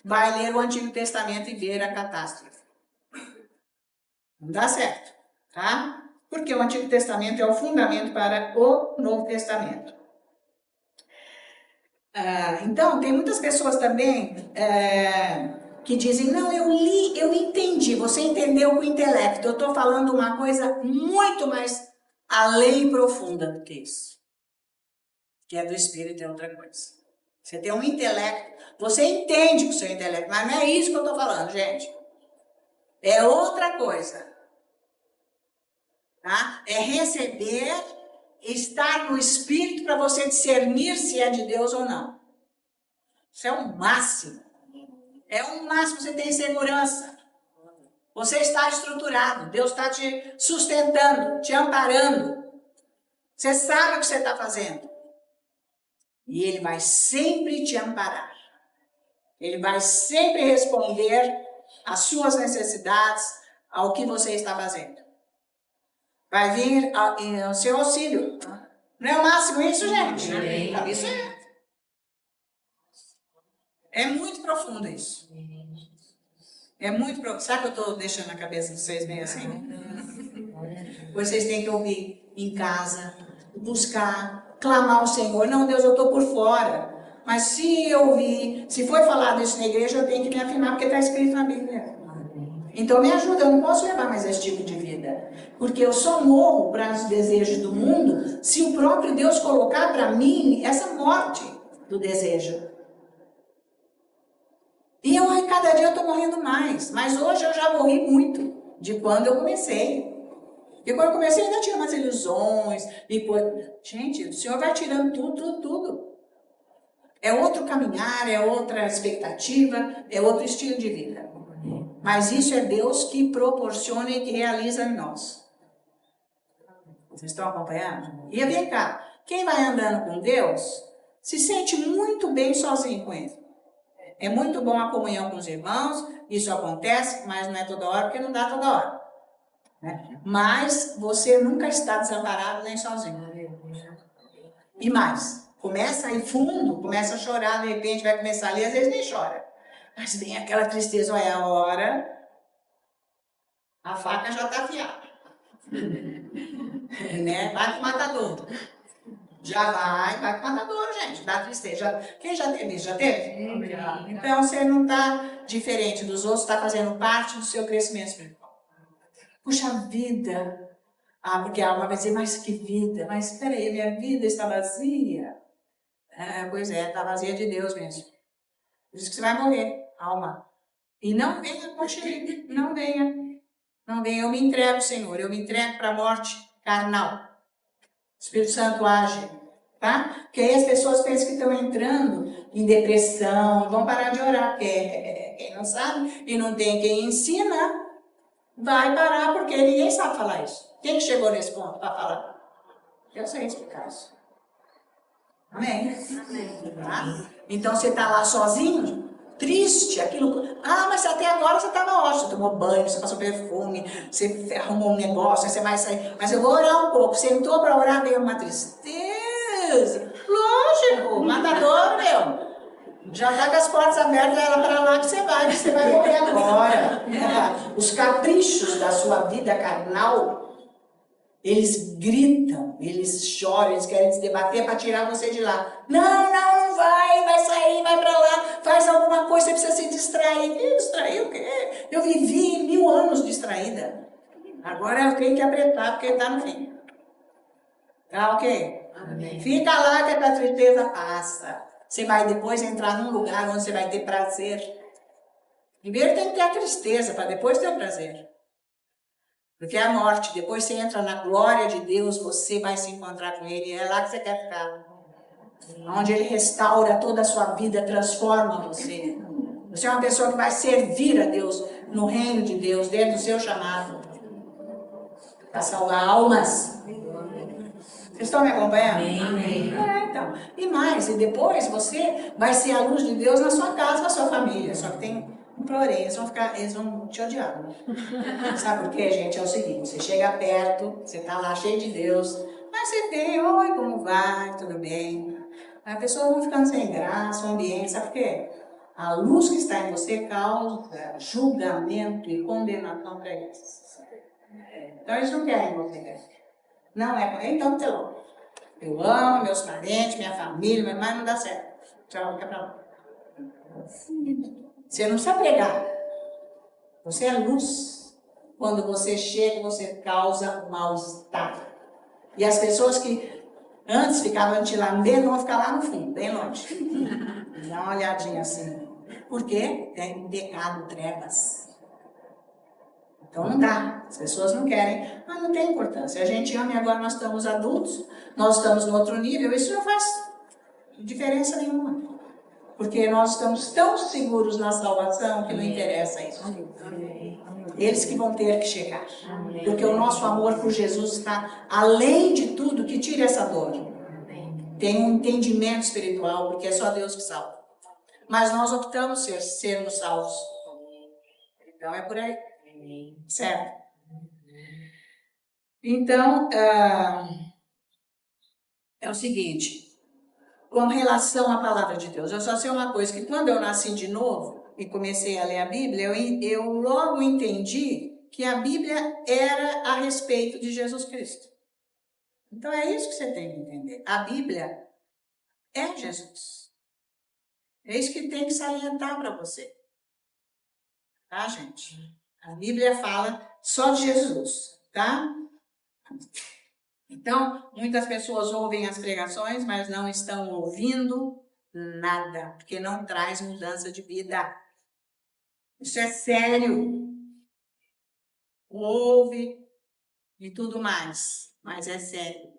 vai ler o Antigo Testamento e ver a catástrofe. Não dá certo, tá? Porque o Antigo Testamento é o fundamento para o Novo Testamento. Então, tem muitas pessoas também que dizem, não, eu li, eu entendi, você entendeu com o intelecto. Eu estou falando uma coisa muito mais além e profunda do que isso. Que é do Espírito, é outra coisa. Você tem um intelecto, você entende com o seu intelecto, mas não é isso que eu estou falando, gente. É outra coisa. Tá? É receber, estar no Espírito para você discernir se é de Deus ou não. Isso é o máximo. É o máximo, você tem segurança. Você está estruturado, Deus está te sustentando, te amparando. Você sabe o que você está fazendo. E Ele vai sempre te amparar. Ele vai sempre responder às suas necessidades, ao que você está fazendo. Vai vir o seu auxílio. Não é o máximo isso, gente? Não, isso é muito profundo isso. É muito profundo. Sabe que eu estou deixando a cabeça de vocês meio assim? Vocês têm que ouvir em casa, buscar, clamar ao Senhor. Não, Deus, eu estou por fora. Mas se eu ouvir, se foi falado isso na igreja, eu tenho que me afirmar, porque está escrito na Bíblia. Então me ajuda, eu não posso levar mais esse tipo de vida. Porque eu só morro para os desejos do mundo se o próprio Deus colocar para mim essa morte do desejo. E eu, cada dia eu estou morrendo mais. Mas hoje eu já morri muito de quando eu comecei. E quando eu comecei eu ainda tinha umas ilusões. Gente, o Senhor vai tirando tudo. É outro caminhar, é outra expectativa, é outro estilo de vida. Mas isso é Deus que proporciona e que realiza em nós. Vocês estão acompanhando? E vem cá, quem vai andando com Deus se sente muito bem sozinho com Ele. É muito bom a comunhão com os irmãos, isso acontece, mas não é toda hora, porque não dá toda hora. Né? Mas você nunca está desamparado nem sozinho. E mais, começa a ir fundo, começa a chorar, de repente vai começar a ler, às vezes nem chora. Mas vem aquela tristeza, olha, a hora, a faca já está afiada. Né? Vai pro matador. Já vai pro matador, gente. Dá tristeza. Quem já teve isso? Já teve? Então você não está diferente dos outros, está fazendo parte do seu crescimento espiritual. Puxa vida. Porque a alma vai dizer, mas que vida? Mas espera aí, minha vida está vazia. Pois é, está vazia de Deus mesmo. Por isso que você vai morrer, alma. E não venha contigo, não venha. Não venha, eu me entrego, Senhor, eu me entrego para a morte carnal. O Espírito Santo age, tá? Porque aí as pessoas pensam que estão entrando em depressão, vão parar de orar, porque quem não sabe e não tem quem ensina, vai parar, porque ninguém sabe falar isso. Quem que chegou nesse ponto para falar? Eu sei explicar isso. Amém? Tá? Então você está lá sozinho, triste, aquilo. Mas até agora você estava ótimo, você tomou banho, você passou perfume, você arrumou um negócio, você vai sair. Mas eu vou orar um pouco. Sentou para orar, veio uma tristeza. Lógico, matador, meu. Já está com as portas abertas, ela para lá que você vai morrer agora. Os caprichos da sua vida carnal. Eles gritam, eles choram, eles querem se debater para tirar você de lá. Não vai sair, vai para lá, faz alguma coisa, você precisa se distrair. Distrair o quê? Eu vivi 1000 anos distraída. Agora eu tenho que apertar, porque está no fim. Tá ok? Amém. Fica lá que a tristeza passa. Você vai depois entrar num lugar onde você vai ter prazer. Primeiro tem que ter a tristeza, para depois ter o prazer. Porque é a morte, depois você entra na glória de Deus, você vai se encontrar com Ele, é lá que você quer ficar. Onde Ele restaura toda a sua vida, transforma você. Você é uma pessoa que vai servir a Deus no reino de Deus, dentro do seu chamado. Para salvar almas. Vocês estão me acompanhando? Amém. Então. E mais, e depois você vai ser a luz de Deus na sua casa, na sua família. Só que tem... Porém, eles vão te odiar. Sabe por quê, gente? É o seguinte, você chega perto, você tá lá cheio de Deus, mas você tem, oi, como vai, tudo bem? As pessoas vão ficando sem graça, o ambiente, sabe por quê? A luz que está em você causa julgamento e condenação para eles. Então eles não querem você. Não é, então te louco. Eu amo meus parentes, minha família, mas não dá certo. Tchau, fica pra lá. Você não precisa pregar. Você é luz. Quando você chega, você causa mal-estar. E as pessoas que antes ficavam te lambendo vão ficar lá no fundo, bem longe. Dá uma olhadinha assim. Por quê? Tem pecado, trevas. Então não dá. As pessoas não querem, mas não tem importância. A gente ama e agora nós estamos adultos, nós estamos no outro nível, isso não faz diferença nenhuma. Porque nós estamos tão seguros na salvação que não interessa isso. Eles que vão ter que chegar. Porque o nosso amor por Jesus está além de tudo que tira essa dor. Tem um entendimento espiritual, porque é só Deus que salva. Mas nós optamos sermos salvos. Então é por aí. Certo? Então, é o seguinte. Com relação à palavra de Deus, eu só sei uma coisa, que quando eu nasci de novo e comecei a ler a Bíblia, eu logo entendi que a Bíblia era a respeito de Jesus Cristo. Então é isso que você tem que entender. A Bíblia é Jesus. É isso que tem que salientar para você. Tá, gente? A Bíblia fala só de Jesus, tá? Então, muitas pessoas ouvem as pregações, mas não estão ouvindo nada, porque não traz mudança de vida. Isso é sério. Ouve e tudo mais, mas é sério.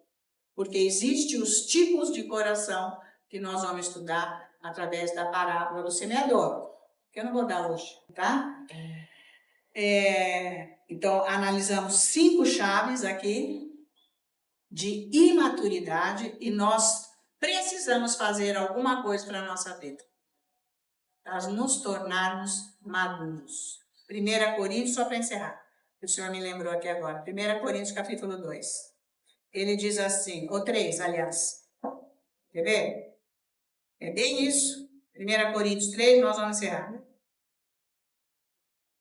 Porque existem os tipos de coração que nós vamos estudar através da parábola do semeador, que eu não vou dar hoje, tá? Então, analisamos 5 chaves aqui de imaturidade e nós precisamos fazer alguma coisa para a nossa vida, para nos tornarmos maduros. 1 Coríntios, só para encerrar, que o Senhor me lembrou aqui agora, 1 Coríntios capítulo 2, ele diz assim, ou 3, aliás, quer ver? É bem isso, 1 Coríntios 3, nós vamos encerrar.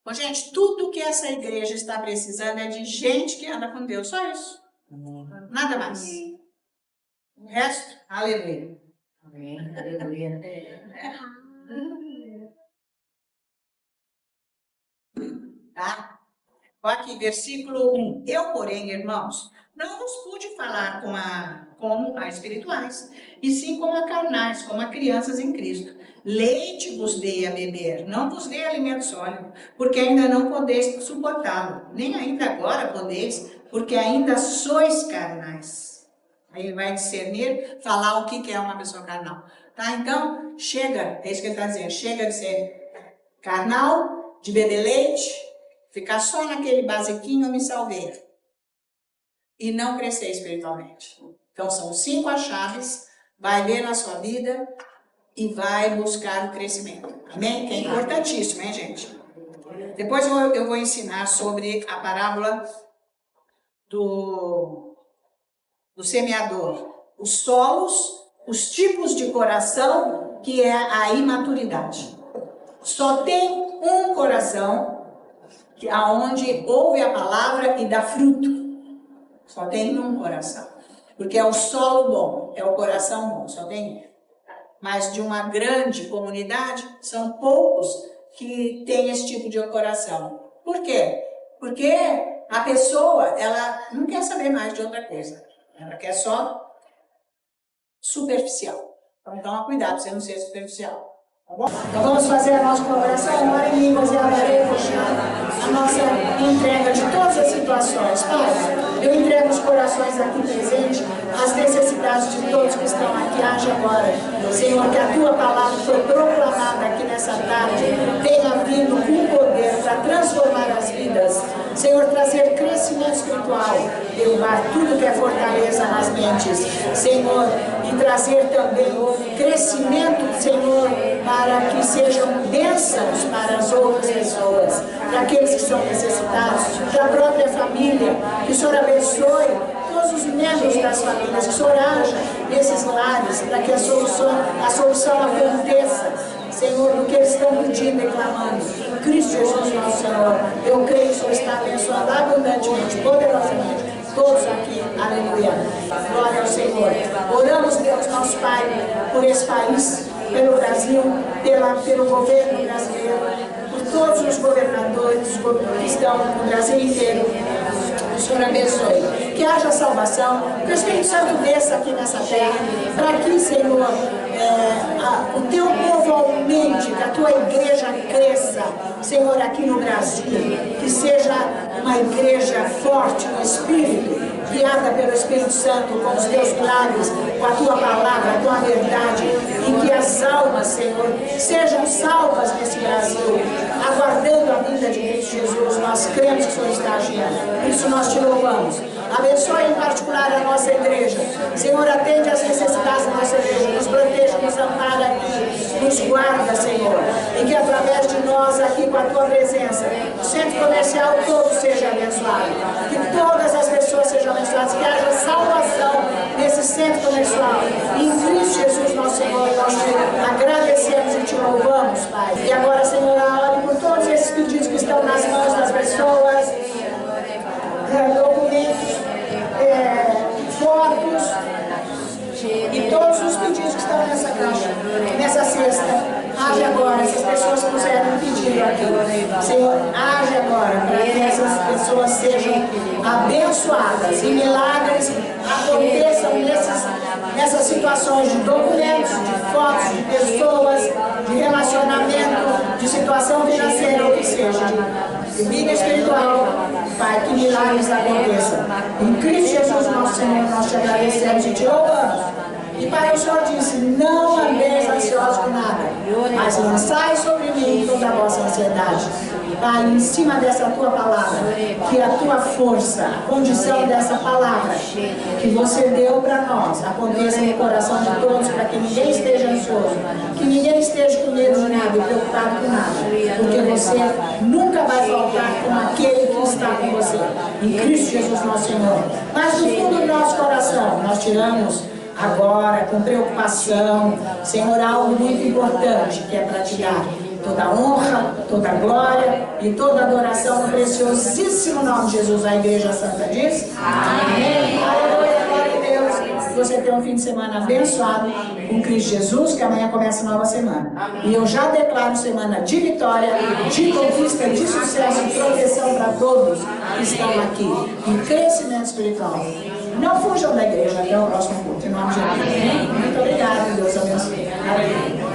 Bom, gente, tudo que essa igreja está precisando é de gente que anda com Deus, só isso. Nada mais. O resto, aleluia. Amém. Aleluia. Tá? Aqui, versículo 1. Eu, porém, irmãos, não vos pude falar como a espirituais, e sim como a carnais, como a crianças em Cristo. Leite vos dei a beber, não vos dei alimento sólido, porque ainda não podeis suportá-lo, nem ainda agora podeis, porque ainda sois carnais. Aí ele vai discernir, falar o que é uma pessoa carnal. Tá? Então, chega, é isso que ele está dizendo, chega de ser carnal, de beber leite, ficar só naquele basiquinho, eu me salvei. E não crescer espiritualmente. Então, são 5 as chaves, vai ver na sua vida e vai buscar o crescimento. Amém? Que é importantíssimo, hein, gente? Depois eu vou ensinar sobre a parábola do semeador. Os solos, os tipos de coração, que é a imaturidade. Só tem um coração aonde ouve a palavra e dá fruto. Só tem um coração. Porque é o solo bom, é o coração bom, só tem um. Mas de uma grande comunidade, são poucos que têm esse tipo de coração. Por quê? Porque a pessoa, ela não quer saber mais de outra coisa. Ela quer só superficial. Então toma cuidado para você não ser superficial. Tá bom? Então vamos fazer a nossa colaboração, ora em línguas e a nossa entrega de todas as situações. Pai, eu entrego os corações aqui presentes, as necessidades de todos que estão aqui, age agora. Senhor, que a Tua palavra foi proclamada aqui nessa tarde, tenha vindo com poder para transformar as vidas. Senhor, trazer crescimento espiritual, derrubar tudo que é fortaleza nas mentes. Senhor, e trazer também crescimento, Senhor, para que sejam bênçãos para as outras pessoas, para aqueles que são necessitados, para a própria família. Que o Senhor abençoe todos os membros das famílias, que o Senhor haja nesses lares, para que a solução aconteça. Senhor, do que eles estão pedindo e clamando. Cristo Jesus, nosso Senhor, eu creio que o Senhor está abençoando abundantemente, poderosamente, todos aqui, aleluia. Glória ao Senhor. Oramos, Deus, nosso Pai, por esse país, pelo Brasil, pelo governo brasileiro, por todos os governadores que estão no Brasil inteiro. O Senhor abençoe. Que haja salvação, que o Espírito Santo desça aqui nessa terra, para que, Senhor, o teu povo aumente, que a tua igreja cresça, Senhor, aqui no Brasil, que seja uma igreja forte no Espírito, guiada pelo Espírito Santo, com os teus milagres, com a tua palavra, a tua verdade, e que as almas, Senhor, sejam salvas nesse Brasil, aguardando a vinda de Cristo Jesus. Nós cremos que o Senhor está agindo, por isso nós te louvamos. Abençoe em particular a nossa igreja. Senhor, atende às necessidades da nossa igreja, nos proteja, nos ampara aqui, nos guarda, Senhor, e que através de nós aqui, com a tua presença, o centro comercial todo seja abençoado, que todas as pessoas sejam abençoadas, que haja salvação nesse centro comercial. Em Cristo Jesus, nosso Senhor, nós te agradecemos e te louvamos, Pai. E agora, Senhor, ore por todos esses pedidos que estão nas mãos das pessoas, documentos, fotos e todos os pedidos que estão nessa caixa, nessa cesta. Age agora, essas pessoas puseram um pedido aqui. Senhor, age agora para que essas pessoas sejam abençoadas e milagres aconteçam nessas situações de documentos, de fotos, de pessoas, de relacionamento, de situação financeira, ou que seja, de vida espiritual. Pai, que milagres aconteçam. Em Cristo Jesus, nosso Senhor, nós te agradecemos e te louvamos. E Pai, o Senhor disse, não andeis ansiosos por nada, mas lançai sobre mim toda a vossa ansiedade. Pai, em cima dessa tua palavra, que a tua força, a condição dessa palavra que você deu para nós, aconteça no coração de todos, para que ninguém esteja ansioso, que ninguém esteja com medo de nada e preocupado com nada, porque você nunca vai faltar com aquele que está com você, em Cristo Jesus, nosso Senhor. Mas no fundo do nosso coração, nós tiramos agora, com preocupação, Senhor, algo muito importante, que é para te dar toda a honra, toda a glória e toda a adoração no preciosíssimo nome de Jesus. A Igreja Santa diz: amém. Aleluia, glória a Deus. Que você tenha um fim de semana abençoado com Cristo Jesus, que amanhã começa a nova semana. E eu já declaro semana de vitória, de conquista, de sucesso e proteção para todos que estão aqui, em crescimento espiritual. Não fujam da igreja até o próximo culto. Em nome de Jesus. Muito obrigada. Deus abençoe. Amém.